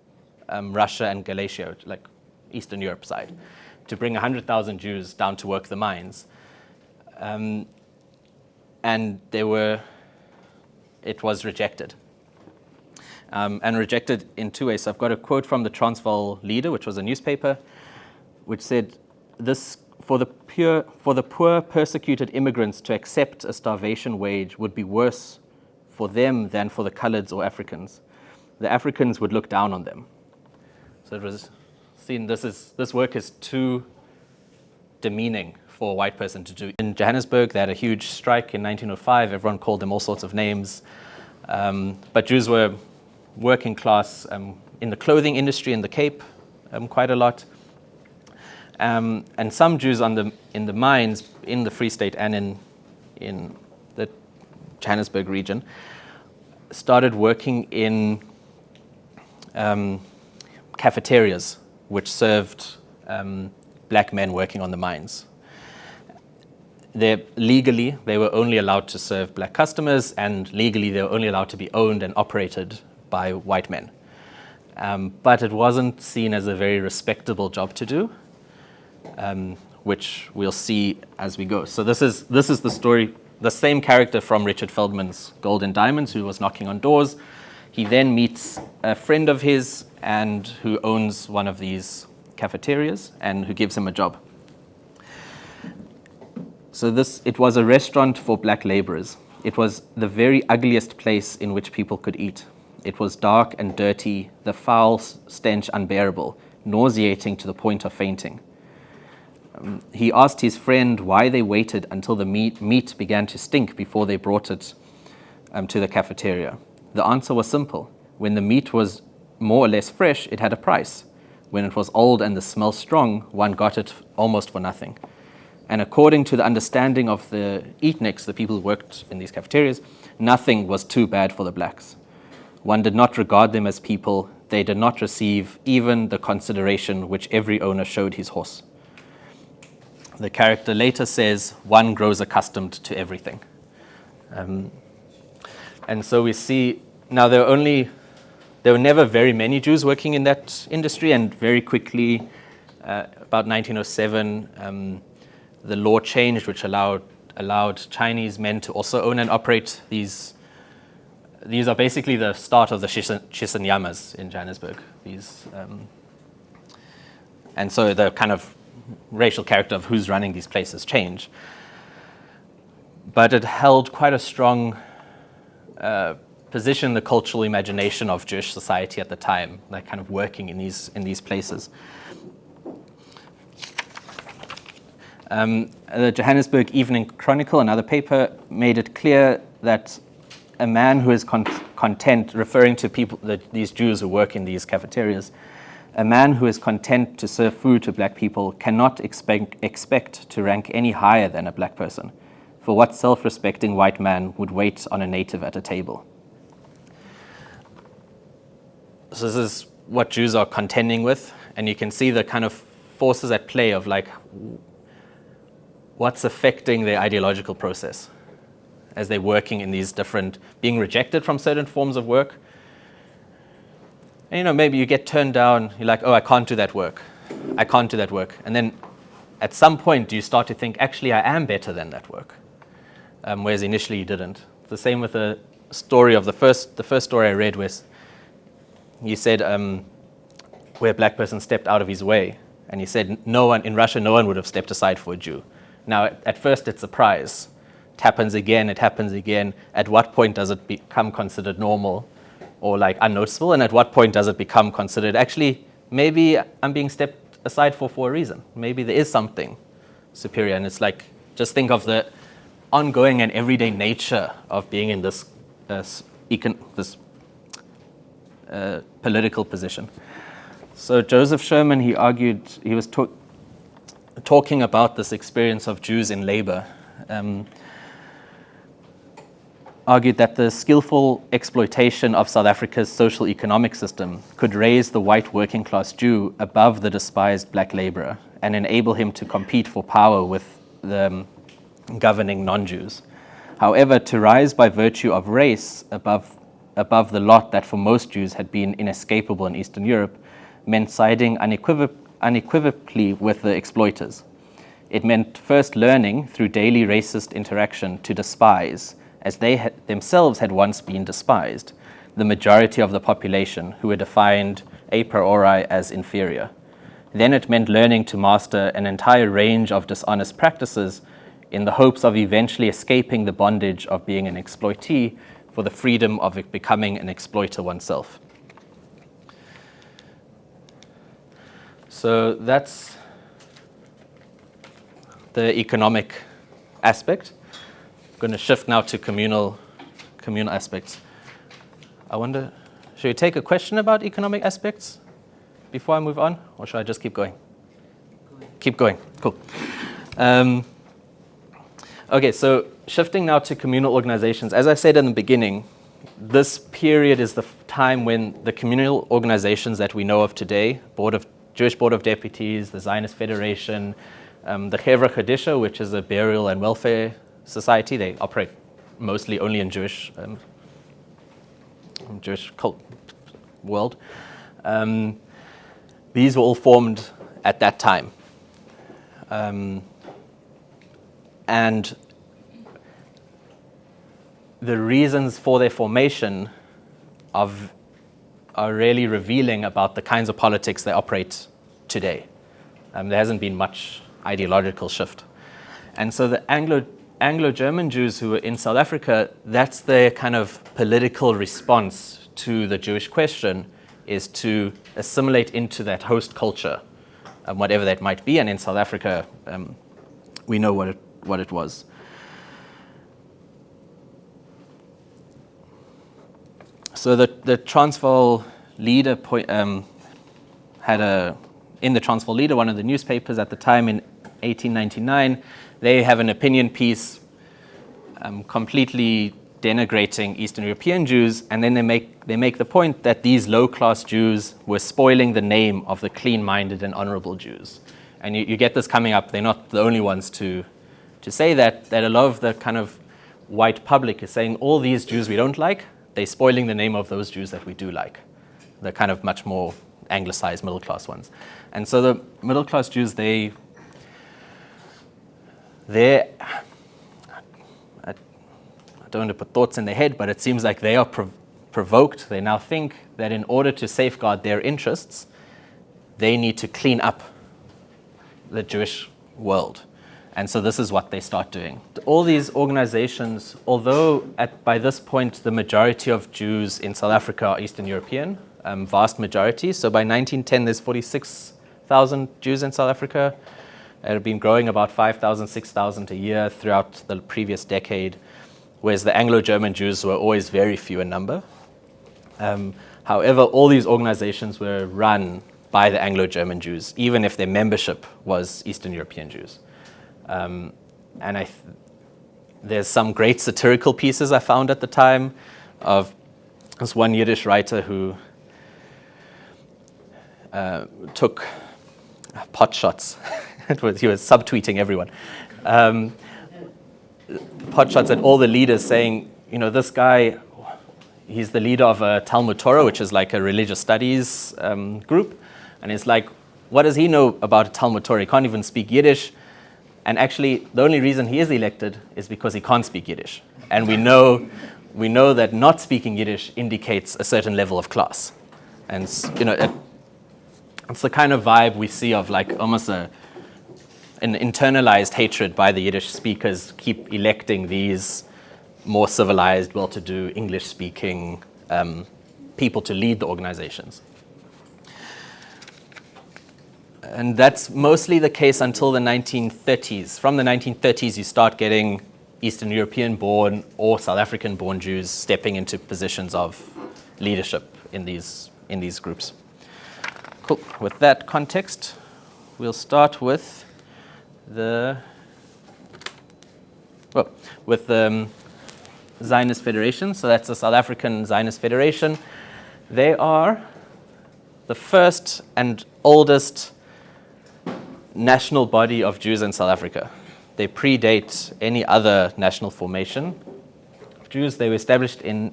Russia and Galatia, like Eastern Europe side, to bring 100,000 Jews down to work the mines. And it was rejected. And rejected in two ways. So I've got a quote from the Transvaal Leader, which was a newspaper, which said, "This for the poor persecuted immigrants to accept a starvation wage would be worse for them than for the coloureds or Africans. The Africans would look down on them." So it was seen this work is too demeaning for a white person to do. In Johannesburg, they had a huge strike in 1905. Everyone called them all sorts of names. But Jews were working class in the clothing industry in the Cape quite a lot. And some Jews in the mines in the Free State and in the Johannesburg region started working in cafeterias, which served black men working on the mines. Legally, they were only allowed to serve black customers, and legally, they were only allowed to be owned and operated by white men. But it wasn't seen as a very respectable job to do, which we'll see as we go. So this is the story, the same character from Richard Feldman's Gold and Diamonds, who was knocking on doors. He then meets a friend of his and who owns one of these cafeterias and who gives him a job. So it was a restaurant for black laborers. It was the very ugliest place in which people could eat. It was dark and dirty, the foul stench unbearable, nauseating to the point of fainting. He asked his friend why they waited until the meat began to stink before they brought it to the cafeteria. The answer was simple. When the meat was more or less fresh, it had a price. When it was old and the smell strong, one got it almost for nothing. And according to the understanding of the eatniks, the people who worked in these cafeterias, nothing was too bad for the blacks. One did not regard them as people. They did not receive even the consideration which every owner showed his horse. The character later says, one grows accustomed to everything. And so we see, now there were never very many Jews working in that industry, and very quickly, about 1907, the law changed, which allowed Chinese men to also own and operate these. These are basically the start of the Shisanyamas in Johannesburg. And so the kind of racial character of who's running these places change. But it held quite a strong position in the cultural imagination of Jewish society at the time, like kind of working in these places. The Johannesburg Evening Chronicle, another paper, made it clear that a man who is content, referring to people, these Jews who work in these cafeterias, a man who is content to serve food to black people cannot expect to rank any higher than a black person. For what self-respecting white man would wait on a native at a table? So this is what Jews are contending with, and you can see the kind of forces at play of like what's affecting their ideological process as they're working in these different, being rejected from certain forms of work. And maybe you get turned down, you're like, oh, I can't do that work. I can't do that work. And then at some point, do you start to think, actually, I am better than that work, whereas initially you didn't. It's the same with the story of the first story I read, where you said where a black person stepped out of his way, and he said in Russia, no one would have stepped aside for a Jew. Now, at first, it's a prize. It happens again. At what point does it become considered normal or like unnoticeable? And at what point does it become considered, actually, maybe I'm being stepped aside for a reason. Maybe there is something superior. And it's like, just think of the ongoing and everyday nature of being in this political position. So Joseph Sherman, he argued, he was talking about this experience of Jews in labor, argued that the skillful exploitation of South Africa's social economic system could raise the white working class Jew above the despised black laborer and enable him to compete for power with the governing non-Jews. However, to rise by virtue of race above the lot that for most Jews had been inescapable in Eastern Europe meant siding unequivocally with the exploiters. It meant first learning through daily racist interaction to despise, as they themselves had once been despised, the majority of the population who were defined a priori as inferior. Then it meant learning to master an entire range of dishonest practices in the hopes of eventually escaping the bondage of being an exploitee for the freedom of becoming an exploiter oneself. So that's the economic aspect. I'm going to shift now to communal aspects. I wonder, should we take a question about economic aspects before I move on, or should I just keep going? Keep going, cool. Okay, so shifting now to communal organizations. As I said in the beginning, this period is the time when the communal organizations that we know of today, Jewish Board of Deputies, the Zionist Federation, the Chevra Chadisha, which is a burial and welfare society, they operate mostly only in Jewish cult world. These were all formed at that time. And the reasons for their formation are really revealing about the kinds of politics they operate today. There hasn't been much ideological shift. And so the Anglo-German Jews who were in South Africa, that's their kind of political response to the Jewish question, is to assimilate into that host culture, whatever that might be. And in South Africa, we know what it was. So the Transvaal Leader in the Transvaal Leader, one of the newspapers at the time in 1899, they have an opinion piece completely denigrating Eastern European Jews, and then they make the point that these low-class Jews were spoiling the name of the clean-minded and honorable Jews. And you get this coming up. They're not the only ones to say that a lot of the kind of white public is saying all these Jews we don't like, they're spoiling the name of those Jews that we do like, the kind of much more anglicized middle-class ones. And so the middle-class Jews, I don't want to put thoughts in their head, but it seems like they are provoked. They now think that in order to safeguard their interests, they need to clean up the Jewish world. And so this is what they start doing. All these organizations, although by this point the majority of Jews in South Africa are Eastern European, vast majority. So by 1910 there's 46,000 Jews in South Africa. It had been growing about 5,000, 6,000 a year throughout the previous decade, whereas the Anglo-German Jews were always very few in number. However, all these organizations were run by the Anglo-German Jews, even if their membership was Eastern European Jews. There's some great satirical pieces I found at the time of this one Yiddish writer who took pot shots. He was subtweeting everyone. Pot shots at all the leaders saying, this guy, he's the leader of a Talmud Torah, which is like a religious studies group. And it's like, what does he know about Talmud Torah? He can't even speak Yiddish. And actually, the only reason he is elected is because he can't speak Yiddish. And we know that not speaking Yiddish indicates a certain level of class. And it's the kind of vibe we see of like almost an internalized hatred by the Yiddish speakers keep electing these more civilized, well-to-do, English-speaking people to lead the organizations. And that's mostly the case until the 1930s. From the 1930s, you start getting Eastern European-born or South African-born Jews stepping into positions of leadership in these groups. Cool. With that context, we'll start with the Zionist Federation. So that's the South African Zionist Federation. They are the first and oldest national body of Jews in South Africa. they predate any other national formation of Jews. They were established in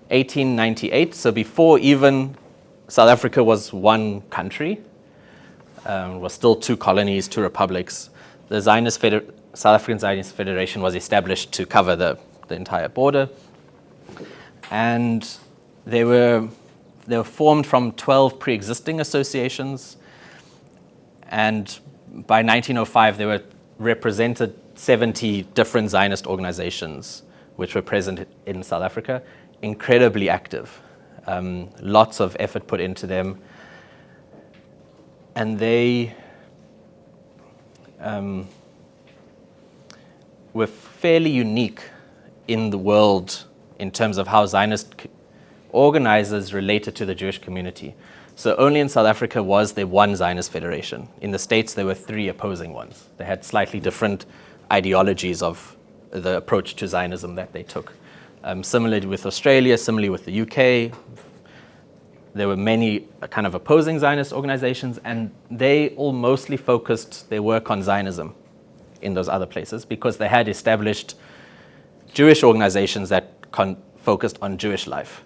1898, so before even South Africa was one country. Was still 2 colonies, 2 republics. The South African Zionist Federation was established to cover the entire border. And they were formed from 12 pre-existing associations. And by 1905, there were represented 70 different Zionist organizations which were present in South Africa, incredibly active. Lots of effort put into them. And they were fairly unique in the world in terms of how Zionist organizers related to the Jewish community. So only in South Africa was there one Zionist federation. In the States, there were 3 opposing ones. They had slightly different ideologies of the approach to Zionism that they took. Similarly with Australia, similarly with the UK, there were many kind of opposing Zionist organizations, and they all mostly focused their work on Zionism in those other places because they had established Jewish organizations that focused on Jewish life.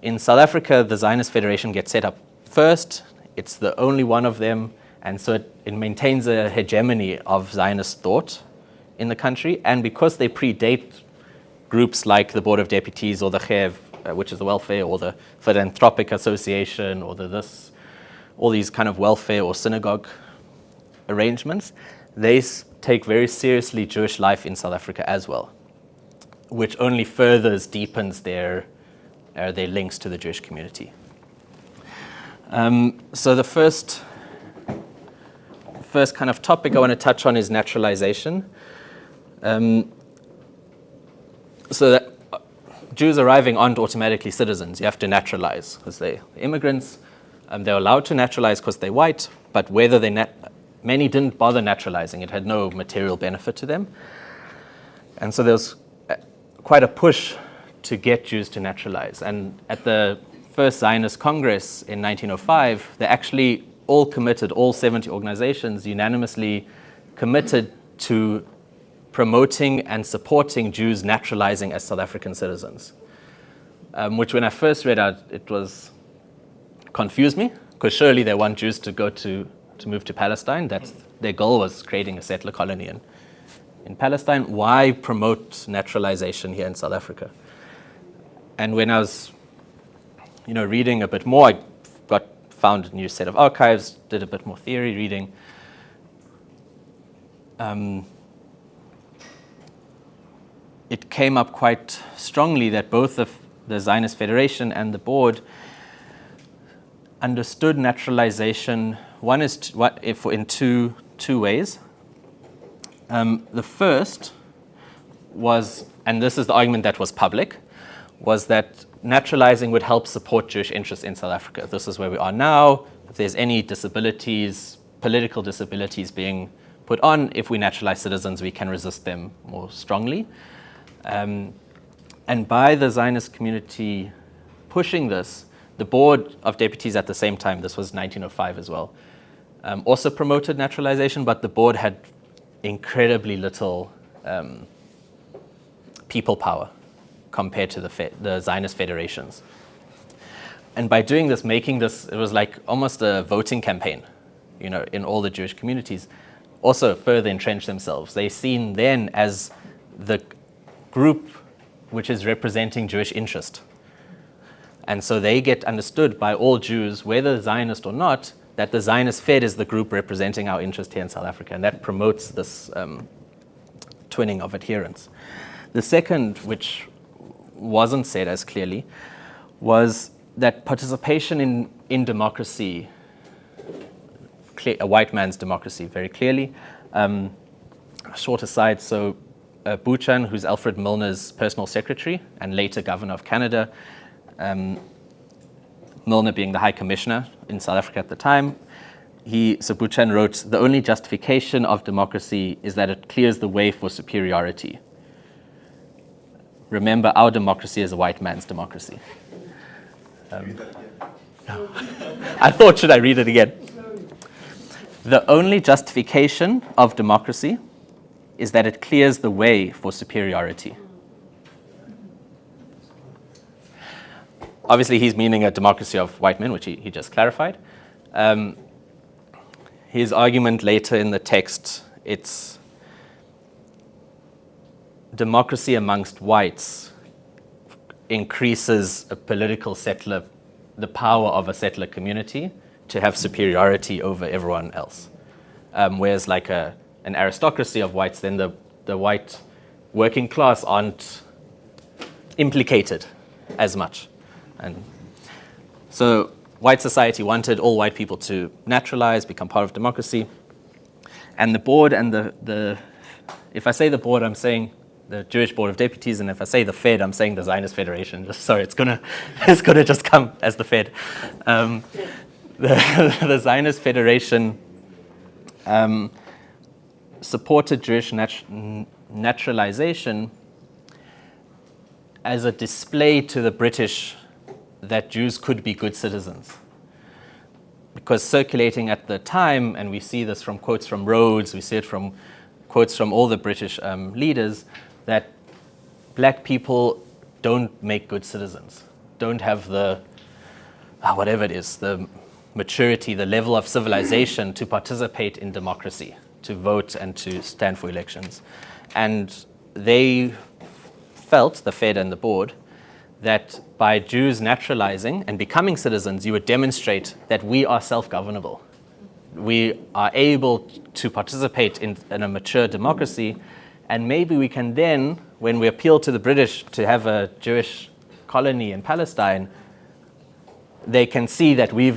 In South Africa, the Zionist Federation gets set up first. It's the only one of them, and so it maintains a hegemony of Zionist thought in the country. And because they predate groups like the Board of Deputies or the Chev, which is the welfare, or the Philanthropic Association, or all these kind of welfare or synagogue arrangements, they take very seriously Jewish life in South Africa as well, which only furthers deepens their links to the Jewish community. So the first kind of topic I want to touch on is naturalization. So that Jews arriving aren't automatically citizens. You have to naturalize because they're immigrants. They're allowed to naturalize because they're white, but whether many didn't bother naturalizing. It had no material benefit to them. And so there was quite a push to get Jews to naturalize. And at the first Zionist Congress in 1905, they actually all 70 organizations unanimously committed to promoting and supporting Jews naturalizing as South African citizens, which when I first read out, it confused me, because surely they want Jews to move to Palestine. Their goal was creating a settler colony in Palestine. Why promote naturalization here in South Africa? And when I was reading a bit more, I found a new set of archives, did a bit more theory reading. It came up quite strongly that both the Zionist Federation and the board understood naturalization. One is in two ways. The first was, and this is the argument that was public, was that naturalizing would help support Jewish interests in South Africa. This is where we are now. If there's any disabilities, political disabilities being put on, if we naturalize citizens, we can resist them more strongly. And by the Zionist community pushing this, the Board of Deputies at the same time, this was 1905 as well, also promoted naturalization, but the board had incredibly little people power compared to the Zionist federations. And by doing this, it was like almost a voting campaign, in all the Jewish communities, also further entrench themselves. They're seen then as the group which is representing Jewish interest. And so they get understood by all Jews, whether Zionist or not, that the Zionist Fed is the group representing our interest here in South Africa, and that promotes this twinning of adherence. The second, which wasn't said as clearly, was that participation in democracy, a white man's democracy, very clearly. A short aside, so Buchan, who's Alfred Milner's personal secretary and later governor of Canada, Milner being the High Commissioner in South Africa at the time, so Buchan wrote, "The only justification of democracy is that it clears the way for superiority. Remember, our democracy is a white man's democracy." No. I thought, should I read it again? "The only justification of democracy is that it clears the way for superiority. Obviously, he's meaning a democracy of white men, which he just clarified. His argument later in the text, it's democracy amongst whites increases a political settler, the power of a settler community to have superiority over everyone else. Whereas like an aristocracy of whites, then the white working class aren't implicated as much. And so white society wanted all white people to naturalize, become part of democracy. And the board and if I say the board, I'm saying the Jewish Board of Deputies, and if I say the Fed, I'm saying the Zionist Federation. Just sorry, it's gonna just come as the Fed. The Zionist Federation supported Jewish naturalization as a display to the British that Jews could be good citizens. Because circulating at the time, and we see this from quotes from Rhodes, we see it from quotes from all the British leaders, that black people don't make good citizens, don't have the, whatever it is, the maturity, the level of civilization to participate in democracy, to vote and to stand for elections. And they felt, the Fed and the board, that by Jews naturalizing and becoming citizens, you would demonstrate that we are self-governable. We are able to participate in a mature democracy, and maybe we can then, when we appeal to the British to have a Jewish colony in Palestine, they can see that we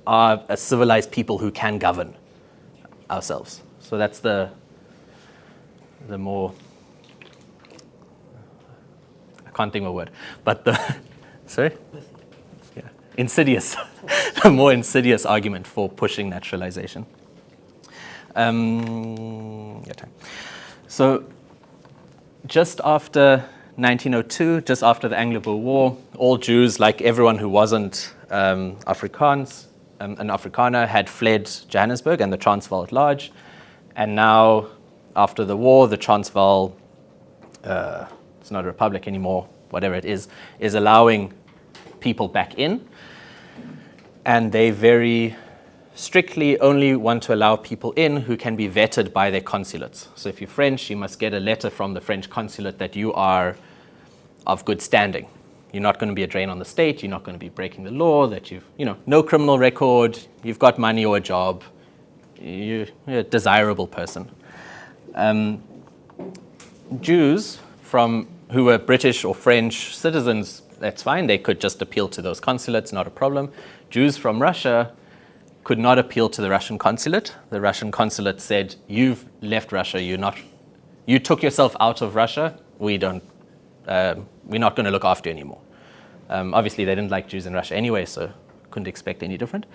are a civilized people who can govern ourselves. So that's the more, I can't think of a word, but sorry? Yeah, insidious, a more insidious argument for pushing naturalization. So just after 1902, just after the Anglo-Boer War, all Jews, like everyone who wasn't Afrikaans, an Afrikaner, had fled Johannesburg and the Transvaal at large. And now, after the war, the Transvaal, it's not a republic anymore, whatever it is allowing people back in. And they very strictly only want to allow people in who can be vetted by their consulates. So if you're French, you must get a letter from the French consulate that you are of good standing. You're not going to be a drain on the state, you're not going to be breaking the law, that you've, no criminal record, you've got money or a job, you're a desirable person. Jews who were British or French citizens, that's fine, they could just appeal to those consulates, not a problem. Jews from Russia could not appeal to the Russian consulate. The Russian consulate said, you've left Russia, you took yourself out of Russia, we're not going to look after you anymore. Obviously, they didn't like Jews in Russia anyway, so couldn't expect any different.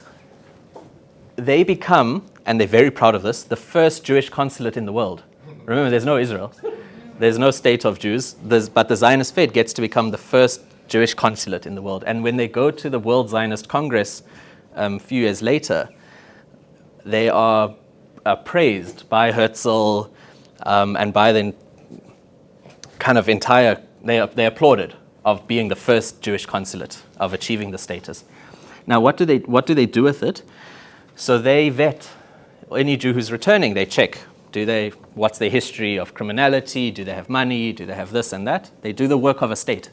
They become, and they're very proud of this, the first Jewish consulate in the world. Remember, there's no Israel. There's no state of Jews, but the Zionist Fed gets to become the first Jewish consulate in the world. And when they go to the World Zionist Congress a few years later, they are praised by Herzl and by the kind of entire, they applauded of being the first Jewish consulate, of achieving the status. Now, what do they do with it? So they vet any Jew who's returning. They check, what's their history of criminality? Do they have money? Do they have this and that? They do the work of a state.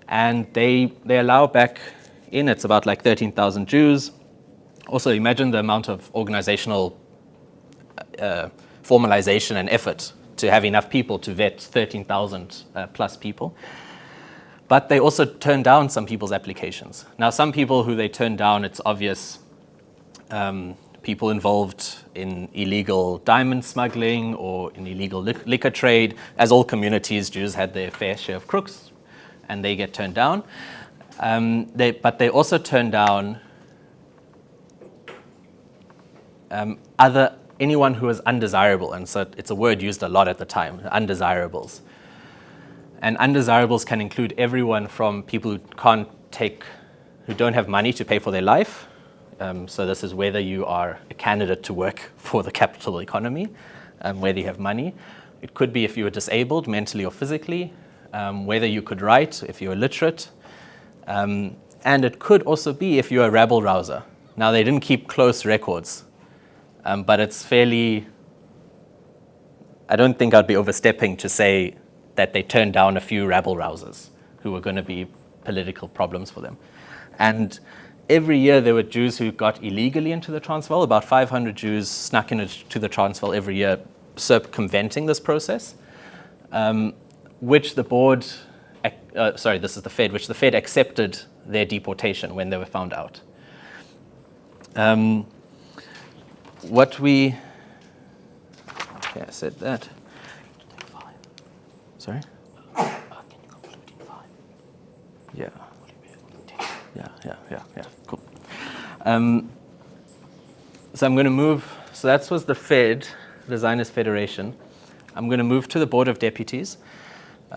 And they allow back in, it's about like 13,000 Jews. Also, imagine the amount of organizational formalization and effort to have enough people to vet 13,000 plus people. But they also turn down some people's applications. Now, some people who they turn down, it's obvious, people involved in illegal diamond smuggling or in illegal liquor trade. As all communities, Jews had their fair share of crooks, and they get turned down. But they also turn down anyone who is undesirable, and so it's a word used a lot at the time, undesirables. And undesirables can include everyone from people who don't have money to pay for their life. So this is whether you are a candidate to work for the capital economy, whether you have money. It could be if you were disabled, mentally or physically, whether you could write, if you were literate. And it could also be if you're a rabble-rouser. Now, they didn't keep close records, but it's fairly... I don't think I'd be overstepping to say that they turned down a few rabble-rousers who were going to be political problems for them. And every year there were Jews who got illegally into the Transvaal. About 500 Jews snuck into the Transvaal every year, circumventing this process, which the board, this is the Fed, which the Fed accepted their deportation when they were found out. Okay, I said that. Sorry? Yeah. Yeah, cool. So I'm going to move, so that was the Fed, the Zionist Federation. I'm going to move to the Board of Deputies.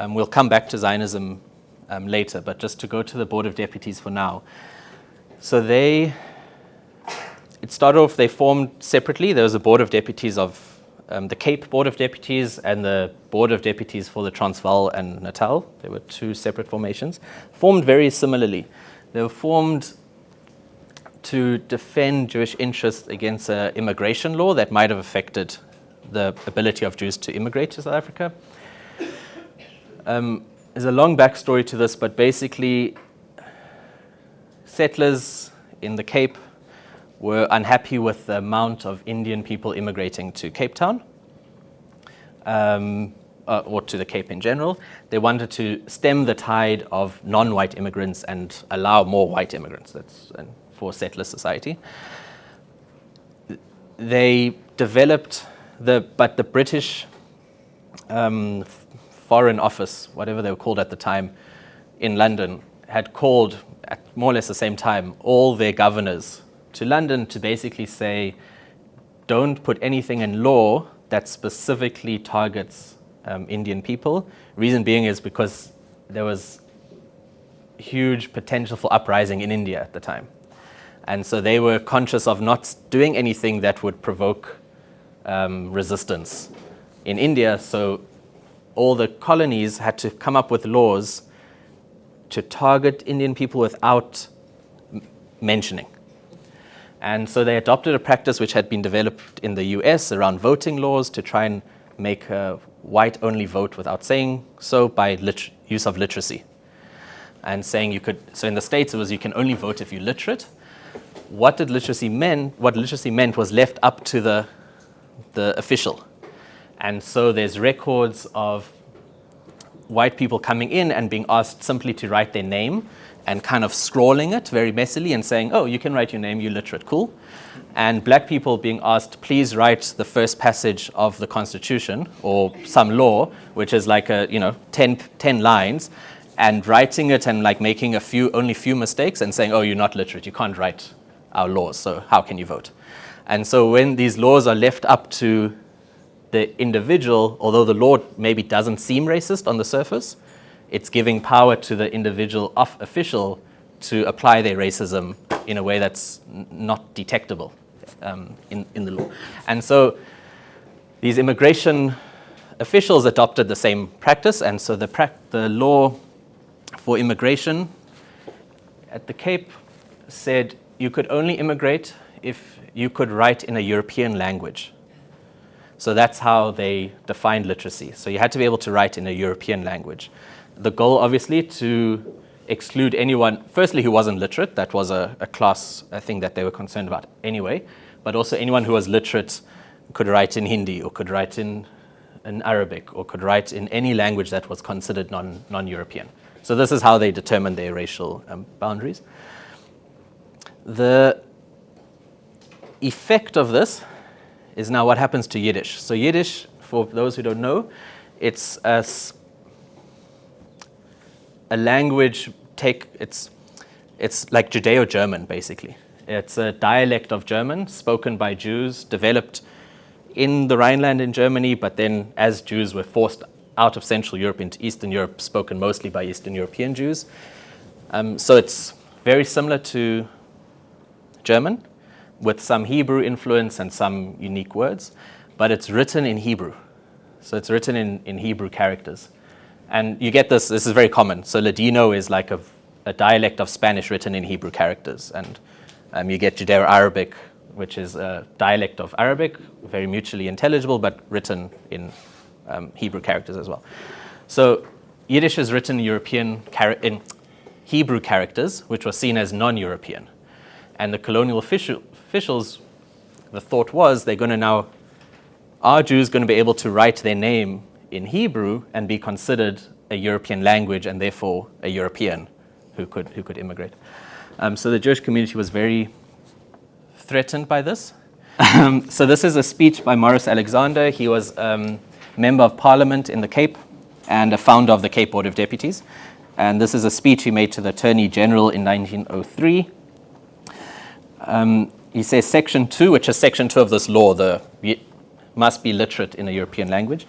We'll come back to Zionism later, but just to go to the Board of Deputies for now. So it started off, they formed separately. There was a Board of Deputies of the Cape Board of Deputies and the Board of Deputies for the Transvaal and Natal. There were two separate formations, formed very similarly. They were formed to defend Jewish interests against an immigration law that might have affected the ability of Jews to immigrate to South Africa. There's a long backstory to this, but basically settlers in the Cape were unhappy with the amount of Indian people immigrating to Cape Town, or to the Cape in general. They wanted to stem the tide of non-white immigrants and allow more white immigrants. That's for settler society. They developed but the British Foreign Office, whatever they were called at the time, in London, had called at more or less the same time all their governors to London to basically say, don't put anything in law that specifically targets Indian people. Reason being is because there was huge potential for uprising in India at the time. And so they were conscious of not doing anything that would provoke resistance in India. So all the colonies had to come up with laws to target Indian people without mentioning. And so they adopted a practice which had been developed in the US around voting laws to try and make a white-only vote without saying so by use of literacy. And saying you could, so in the States it was you can only vote if you're literate. What literacy meant was left up to the official. And so there's records of white people coming in and being asked simply to write their name and kind of scrawling it very messily and saying, oh, you can write your name, you're literate, cool. And black people being asked, please write the first passage of the Constitution or some law, which is like 10 lines, and writing it and like making only few mistakes and saying, oh, you're not literate, you can't write our laws, so how can you vote? And so when these laws are left up to the individual, although the law maybe doesn't seem racist on the surface, it's giving power to the individual official to apply their racism in a way that's not detectable in the law. And so these immigration officials adopted the same practice, and so the law for immigration at the Cape said you could only immigrate if you could write in a European language. So that's how they defined literacy. So you had to be able to write in a European language. The goal, obviously, to exclude anyone, firstly, who wasn't literate. That was a class, a thing that they were concerned about anyway. But also anyone who was literate could write in Hindi or could write in Arabic or could write in any language that was considered non-European. So this is how they determined their racial boundaries. The effect of this is now what happens to Yiddish. So Yiddish, for those who don't know, it's a language, it's like Judeo-German, basically. It's a dialect of German spoken by Jews, developed in the Rhineland in Germany, but then as Jews were forced out of Central Europe into Eastern Europe, spoken mostly by Eastern European Jews. So it's very similar to German, with some Hebrew influence and some unique words. but it's written in Hebrew. So it's written in Hebrew characters. And you get this is very common. So Ladino is like a dialect of Spanish written in Hebrew characters. And you get Judeo-Arabic, which is a dialect of Arabic, very mutually intelligible, but written in Hebrew characters as well. So Yiddish is written in Hebrew characters, which were seen as non-European. And the colonial officials, the thought was are Jews going to be able to write their name in Hebrew and be considered a European language and therefore a European who could immigrate? So the Jewish community was very threatened by this. So this is a speech by Morris Alexander. He was member of parliament in the Cape and a founder of the Cape Board of Deputies. And this is a speech he made to the Attorney General in 1903. He says Section 2, which is Section 2 of this law, must be literate in a European language.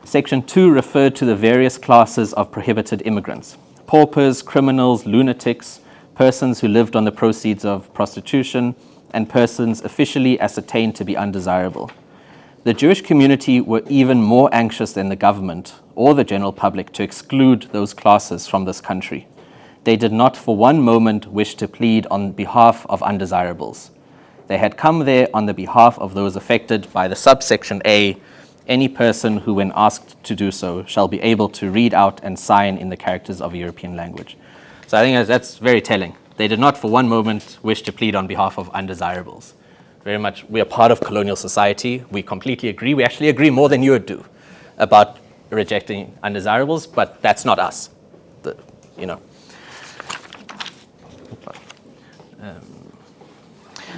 Section 2 referred to the various classes of prohibited immigrants: paupers, criminals, lunatics, persons who lived on the proceeds of prostitution, and persons officially ascertained to be undesirable. The Jewish community were even more anxious than the government or the general public to exclude those classes from this country. They did not for one moment wish to plead on behalf of undesirables. They had come there on the behalf of those affected by the subsection A. Any person who, when asked to do so, shall be able to read out and sign in the characters of a European language. So I think that's very telling. They did not for one moment wish to plead on behalf of undesirables. Very much, we are part of colonial society. We completely agree. We actually agree more than you would do about rejecting undesirables, but that's not us.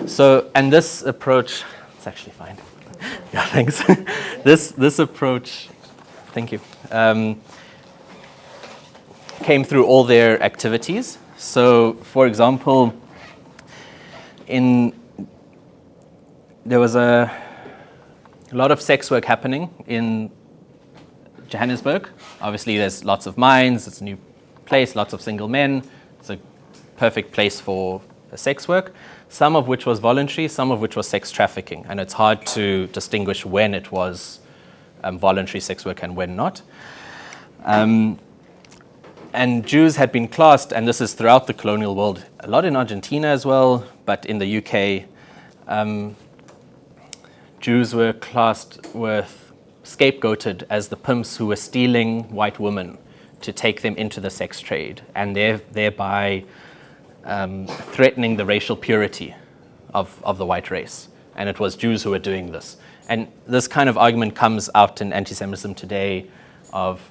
So, and this approach, it's actually fine. Yeah, thanks. This approach, thank you, came through all their activities. So, for example, there was a lot of sex work happening in Johannesburg. Obviously, there's lots of mines. It's a new place, lots of single men. It's a perfect place for sex work, some of which was voluntary, some of which was sex trafficking. And it's hard to distinguish when it was voluntary sex work and when not. And Jews had been classed, and this is throughout the colonial world, a lot in Argentina as well, but in the UK, Jews were scapegoated as the pimps who were stealing white women to take them into the sex trade, and thereby threatening the racial purity of the white race. And it was Jews who were doing this. And this kind of argument comes out in anti-Semitism today of,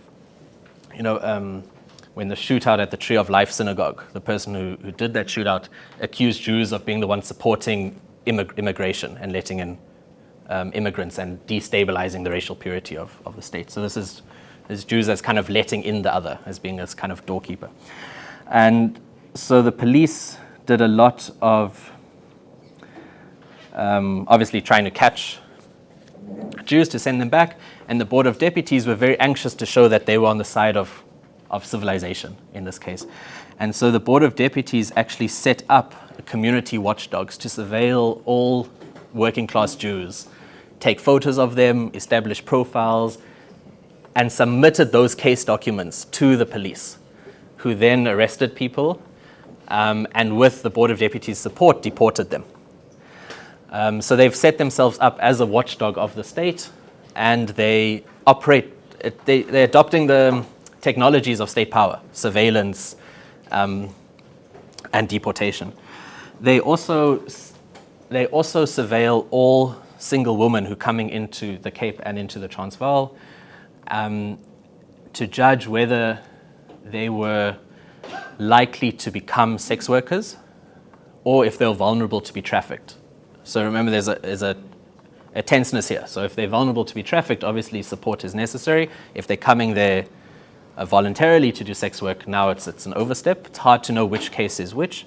when the shootout at the Tree of Life synagogue, the person who did that shootout accused Jews of being the ones supporting immigration and letting in immigrants and destabilizing the racial purity of the state. So this is Jews as kind of letting in the other, as being this kind of doorkeeper. And so the police did a lot of obviously trying to catch Jews to send them back, and the Board of Deputies were very anxious to show that they were on the side of civilization in this case. And so the Board of Deputies actually set up community watchdogs to surveil all working class Jews, take photos of them, establish profiles, and submitted those case documents to the police, who then arrested people and with the Board of Deputies' support, deported them. So they've set themselves up as a watchdog of the state, and they're adopting the technologies of state power, surveillance, and deportation. They also surveil all single women who are coming into the Cape and into the Transvaal to judge whether they were likely to become sex workers or if they were vulnerable to be trafficked. So remember, there's a tenseness here. So if they're vulnerable to be trafficked, obviously support is necessary. If they're coming there voluntarily to do sex work, now it's an overstep. It's hard to know which case is which.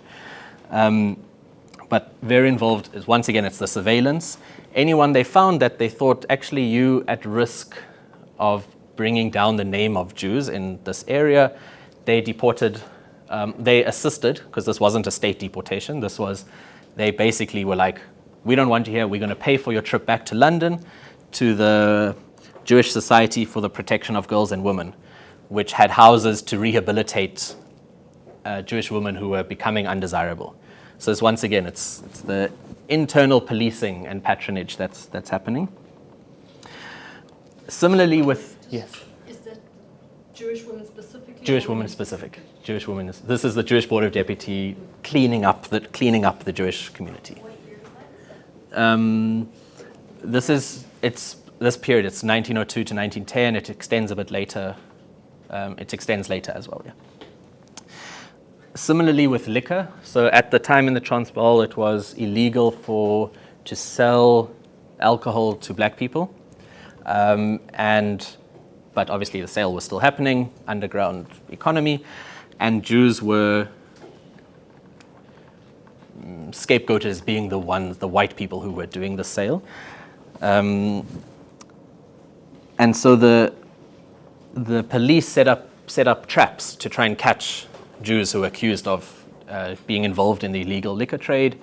But very involved is, once again, it's the surveillance. Anyone they found that they thought, actually, you at risk of bringing down the name of Jews in this area, they deported, they assisted, because this wasn't a state deportation. They basically were like, we don't want you here. We're going to pay for your trip back to London to the Jewish Society for the Protection of Girls and Women, which had houses to rehabilitate Jewish women who were becoming undesirable. So it's, once again, it's the internal policing and patronage that's happening. Similarly with, yes? Is that Jewish women specifically? Jewish women specific. Jewish women. This is the Jewish Board of Deputy cleaning up the Jewish community. What year is that? This period. It's 1902 to 1910. It extends a bit later. It extends later as well. Yeah. Similarly with liquor. So at the time in the Transvaal, it was illegal to sell alcohol to black people, but obviously the sale was still happening, underground economy, and Jews were scapegoated as being the white people who were doing the sale. And so the police set up traps to try and catch Jews who were accused of being involved in the illegal liquor trade,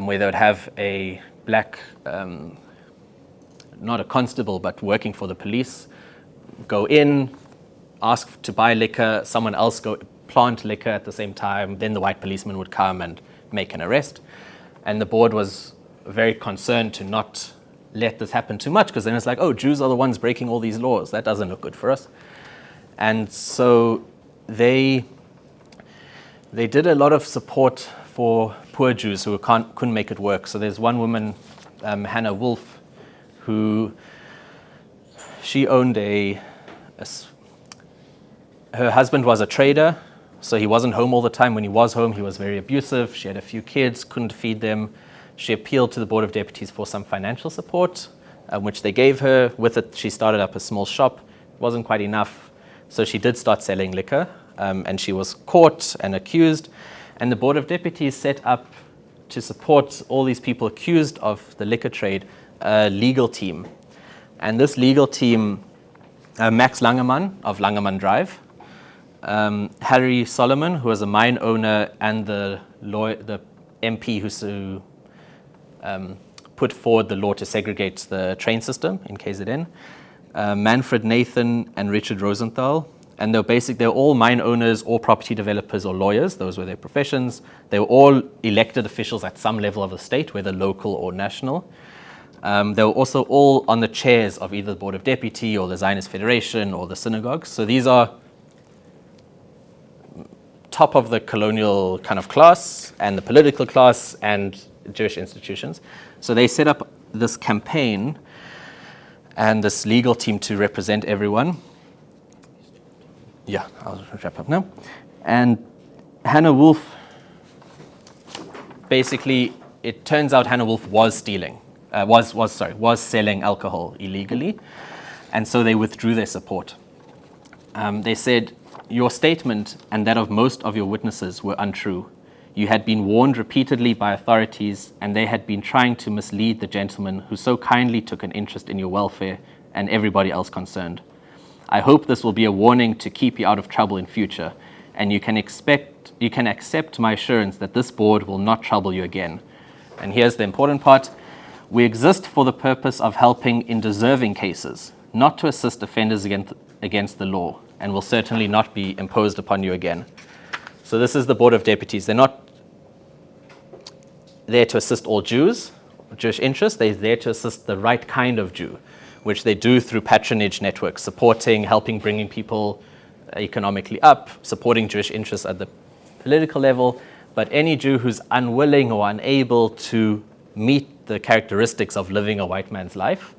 where they would have a black, not a constable, but working for the police, go in, ask to buy liquor, someone else go plant liquor at the same time, then the white policeman would come and make an arrest. And the board was very concerned to not let this happen too much, because then it's like, oh, Jews are the ones breaking all these laws. That doesn't look good for us. And so they did a lot of support for poor Jews who couldn't make it work. So there's one woman, Hannah Wolf, who she owned her husband was a trader, so he wasn't home all the time. When he was home, he was very abusive. She had a few kids, couldn't feed them. She appealed to the Board of Deputies for some financial support, which they gave her. With it, she started up a small shop. It wasn't quite enough, so she did start selling liquor, and she was caught and accused. And the Board of Deputies set up, to support all these people accused of the liquor trade, a legal team. And this legal team, Max Langeman of Langeman Drive, Harry Solomon, who was a mine owner and the MP who put forward the law to segregate the train system in KZN, Manfred Nathan and Richard Rosenthal. And they're all mine owners or property developers or lawyers. Those were their professions. They were all elected officials at some level of the state, whether local or national. They were also all on the chairs of either the Board of Deputy or the Zionist Federation or the synagogues. So these are top of the colonial kind of class and the political class and Jewish institutions. So they set up this campaign and this legal team to represent everyone. Yeah, I'll wrap up now. And Hannah Wolf, basically, it turns out Hannah Wolf was selling alcohol illegally, and so they withdrew their support. They said, "Your statement and that of most of your witnesses were untrue. You had been warned repeatedly by authorities, and they had been trying to mislead the gentleman who so kindly took an interest in your welfare and everybody else concerned. I hope this will be a warning to keep you out of trouble in future, and you can accept my assurance that this board will not trouble you again." And here's the important part. "We exist for the purpose of helping in deserving cases, not to assist offenders against the law, and will certainly not be imposed upon you again." So this is the Board of Deputies. They're not there to assist all Jews, Jewish interests. They're there to assist the right kind of Jew, which they do through patronage networks, supporting, helping, bringing people economically up, supporting Jewish interests at the political level. But any Jew who's unwilling or unable to meet the characteristics of living a white man's life,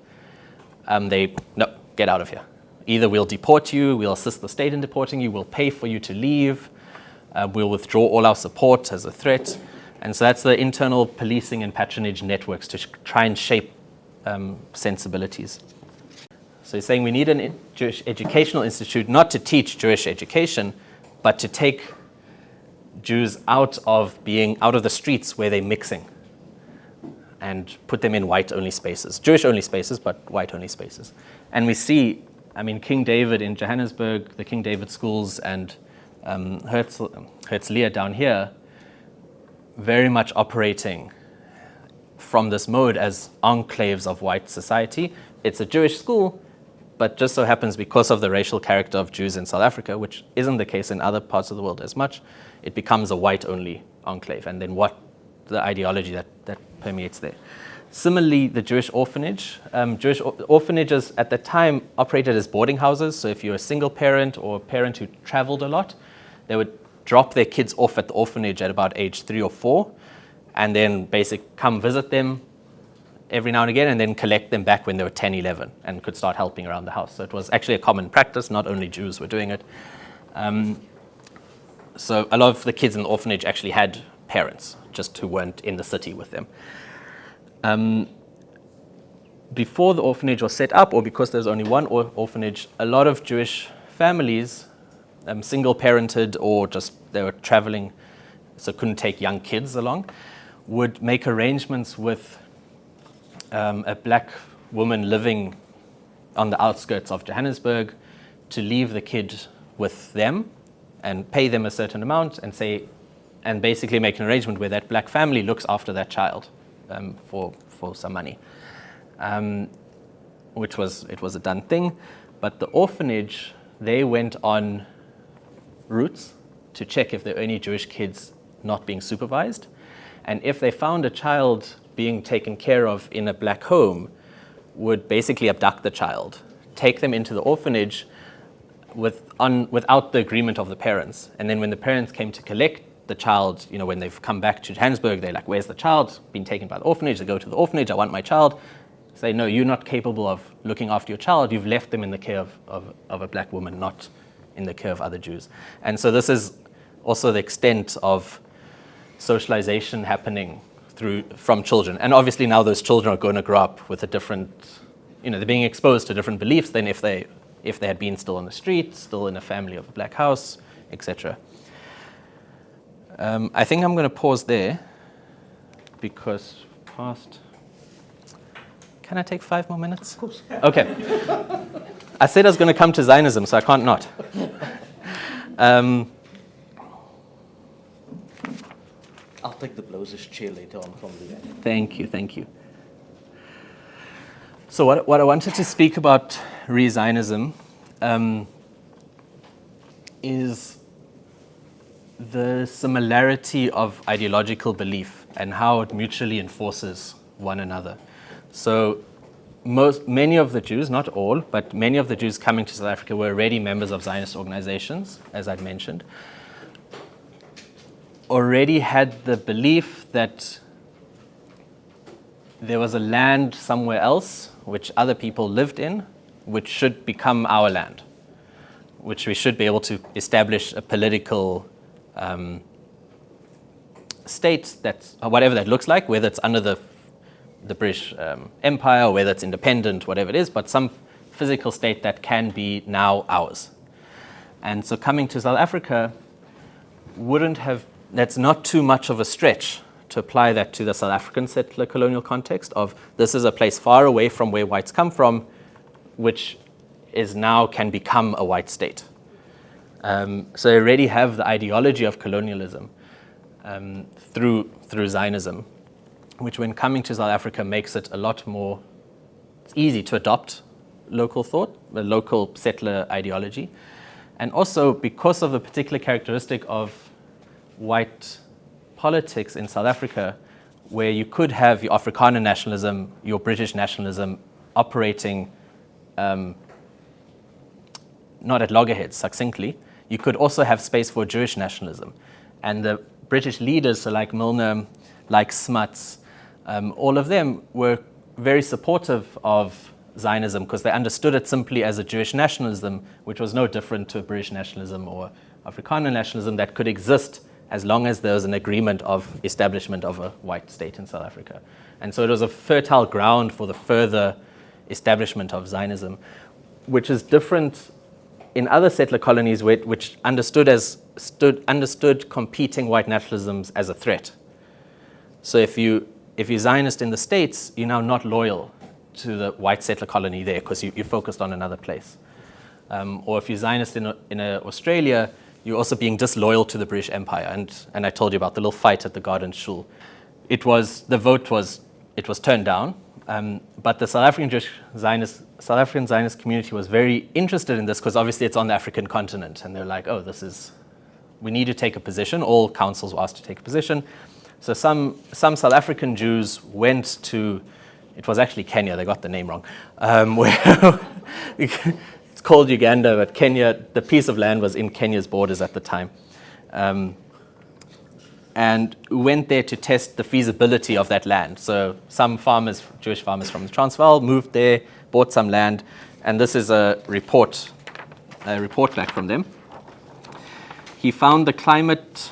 get out of here. Either we'll deport you, we'll assist the state in deporting you, we'll pay for you to leave, we'll withdraw all our support as a threat. And so that's the internal policing and patronage networks to try and shape sensibilities. So he's saying we need a Jewish educational institute not to teach Jewish education, but to take Jews out of the streets where they're mixing and put them in white-only spaces, Jewish-only spaces, but white-only spaces. And we see, King David in Johannesburg, the King David schools, and Herzliya down here, very much operating from this mode as enclaves of white society. It's a Jewish school, but just so happens because of the racial character of Jews in South Africa, which isn't the case in other parts of the world as much, it becomes a white-only enclave, and then what the ideology that permeates there. Similarly, the Jewish orphanage. Jewish orphanages at the time operated as boarding houses, so if you're a single parent or a parent who traveled a lot, they would drop their kids off at the orphanage at about age 3 or 4, and then basically come visit them every now and again, and then collect them back when they were 10, 11, and could start helping around the house. So it was actually a common practice, not only Jews were doing it. So a lot of the kids in the orphanage actually had parents, just who weren't in the city with them. Before the orphanage was set up, or because there was only one orphanage, a lot of Jewish families, single-parented or just they were traveling, so couldn't take young kids along, would make arrangements with a black woman living on the outskirts of Johannesburg to leave the kid with them and pay them a certain amount and basically make an arrangement where that black family looks after that child for some money, which was a done thing. But the orphanage, they went on routes to check if there were any Jewish kids not being supervised, and if they found a child being taken care of in a black home, would basically abduct the child, take them into the orphanage without the agreement of the parents. And then when the parents came to collect the child, when they've come back to Johannesburg, they're like, where's the child? Been taken by the orphanage. They go to the orphanage, I want my child. Say, no, you're not capable of looking after your child. You've left them in the care of a black woman, not in the care of other Jews. And so this is also the extent of socialization happening from children. And obviously now those children are going to grow up with a different, they're being exposed to different beliefs than if they had been still on the street, still in a family of a black house, etc. I think I'm going to pause there because Can I take 5 more minutes? Of course. Okay. I said I was going to come to Zionism, so I can't not. I'll take the blowser's chair later on from the... Thank you. So what I wanted to speak about re-Zionism is the similarity of ideological belief and how it mutually enforces one another. So many of the Jews, not all, but many of the Jews coming to South Africa were already members of Zionist organizations, as I'd mentioned, already had the belief that there was a land somewhere else which other people lived in, which should become our land, which we should be able to establish a political state that's whatever that looks like, whether it's under the British Empire, or whether it's independent, whatever it is, but some physical state that can be now ours. And so coming to South Africa that's not too much of a stretch to apply that to the South African settler colonial context of this is a place far away from where whites come from, which is now can become a white state. So they already have the ideology of colonialism through Zionism, which when coming to South Africa makes it a lot more easy to adopt local thought, the local settler ideology. And also because of the particular characteristic of white politics in South Africa, where you could have your Afrikaner nationalism, your British nationalism operating not at loggerheads, succinctly, you could also have space for Jewish nationalism. And the British leaders, so like Milner, like Smuts, all of them were very supportive of Zionism because they understood it simply as a Jewish nationalism, which was no different to a British nationalism or Afrikaner nationalism that could exist as long as there was an agreement of establishment of a white state in South Africa. And so it was a fertile ground for the further establishment of Zionism, which is different in other settler colonies which understood competing white nationalisms as a threat. So if you're Zionist in the States, you're now not loyal to the white settler colony there because you're focused on another place. Or if you're Zionist in Australia, you're also being disloyal to the British Empire. And I told you about the little fight at the Garden Shul. The vote was it was turned down. But the South African Zionist community was very interested in this because obviously it's on the African continent, and they're like, oh, we need to take a position. All councils were asked to take a position. So some South African Jews went to, it was actually Kenya, they got the name wrong, where it's called Uganda, but Kenya, the piece of land was in Kenya's borders at the time. And went there to test the feasibility of that land. So some farmers, Jewish farmers from the Transvaal, moved there, bought some land, and this is a report back from them. He found the climate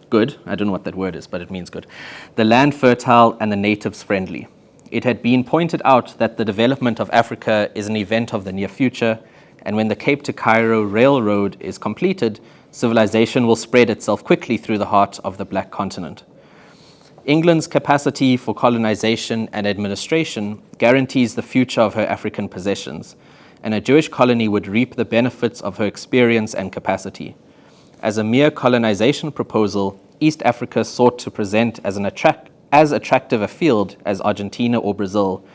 good. I don't know what that word is, but it means good. The land fertile and the natives friendly. It had been pointed out that the development of Africa is an event of the near future, and when the Cape to Cairo railroad is completed, civilization will spread itself quickly through the heart of the Black continent. England's capacity for colonization and administration guarantees the future of her African possessions, and a Jewish colony would reap the benefits of her experience and capacity. As a mere colonization proposal, East Africa sought to present as attractive a field as Argentina or Brazil,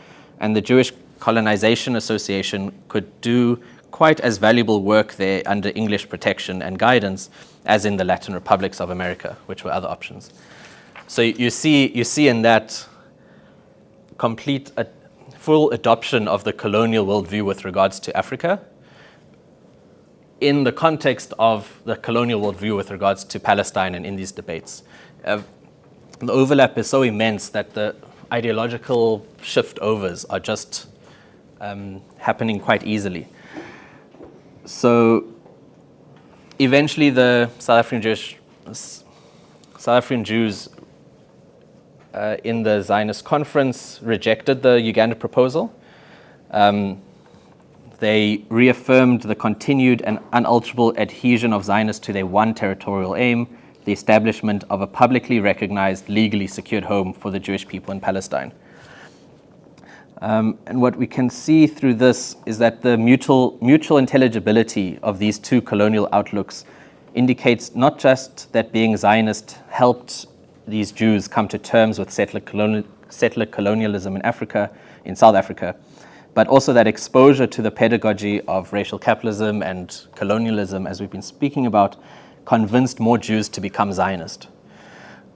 and the Jewish Colonization Association could do quite as valuable work there under English protection and guidance as in the Latin republics of America, which were other options. So you see in that full adoption of the colonial worldview with regards to Africa in the context of the colonial worldview with regards to Palestine and in these debates. The overlap is so immense that the ideological shift overs are just happening quite easily. So eventually the South African Jews in the Zionist conference rejected the Uganda proposal. They reaffirmed the continued and unalterable adhesion of Zionists to their one territorial aim, the establishment of a publicly recognized, legally secured home for the Jewish people in Palestine. And what we can see through this is that the mutual intelligibility of these two colonial outlooks indicates not just that being Zionist helped these Jews come to terms with settler colonialism in South Africa, but also that exposure to the pedagogy of racial capitalism and colonialism, as we've been speaking about, convinced more Jews to become Zionist.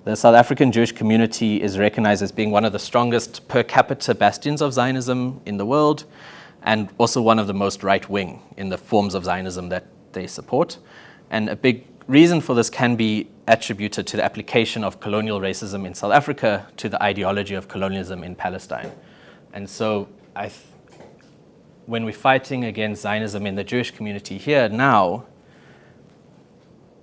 The South African Jewish community is recognized as being one of the strongest per capita bastions of Zionism in the world, and also one of the most right-wing in the forms of Zionism that they support. And a big reason for this can be attributed to the application of colonial racism in South Africa to the ideology of colonialism in Palestine. And so when we're fighting against Zionism in the Jewish community here now,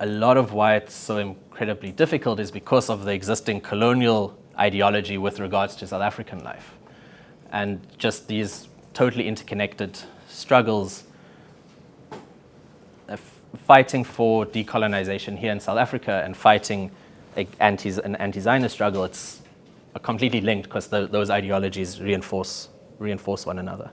a lot of why it's so incredibly difficult is because of the existing colonial ideology with regards to South African life. And just these totally interconnected struggles, fighting for decolonization here in South Africa and fighting an anti-Zionist struggle, it's completely linked because those ideologies reinforce one another.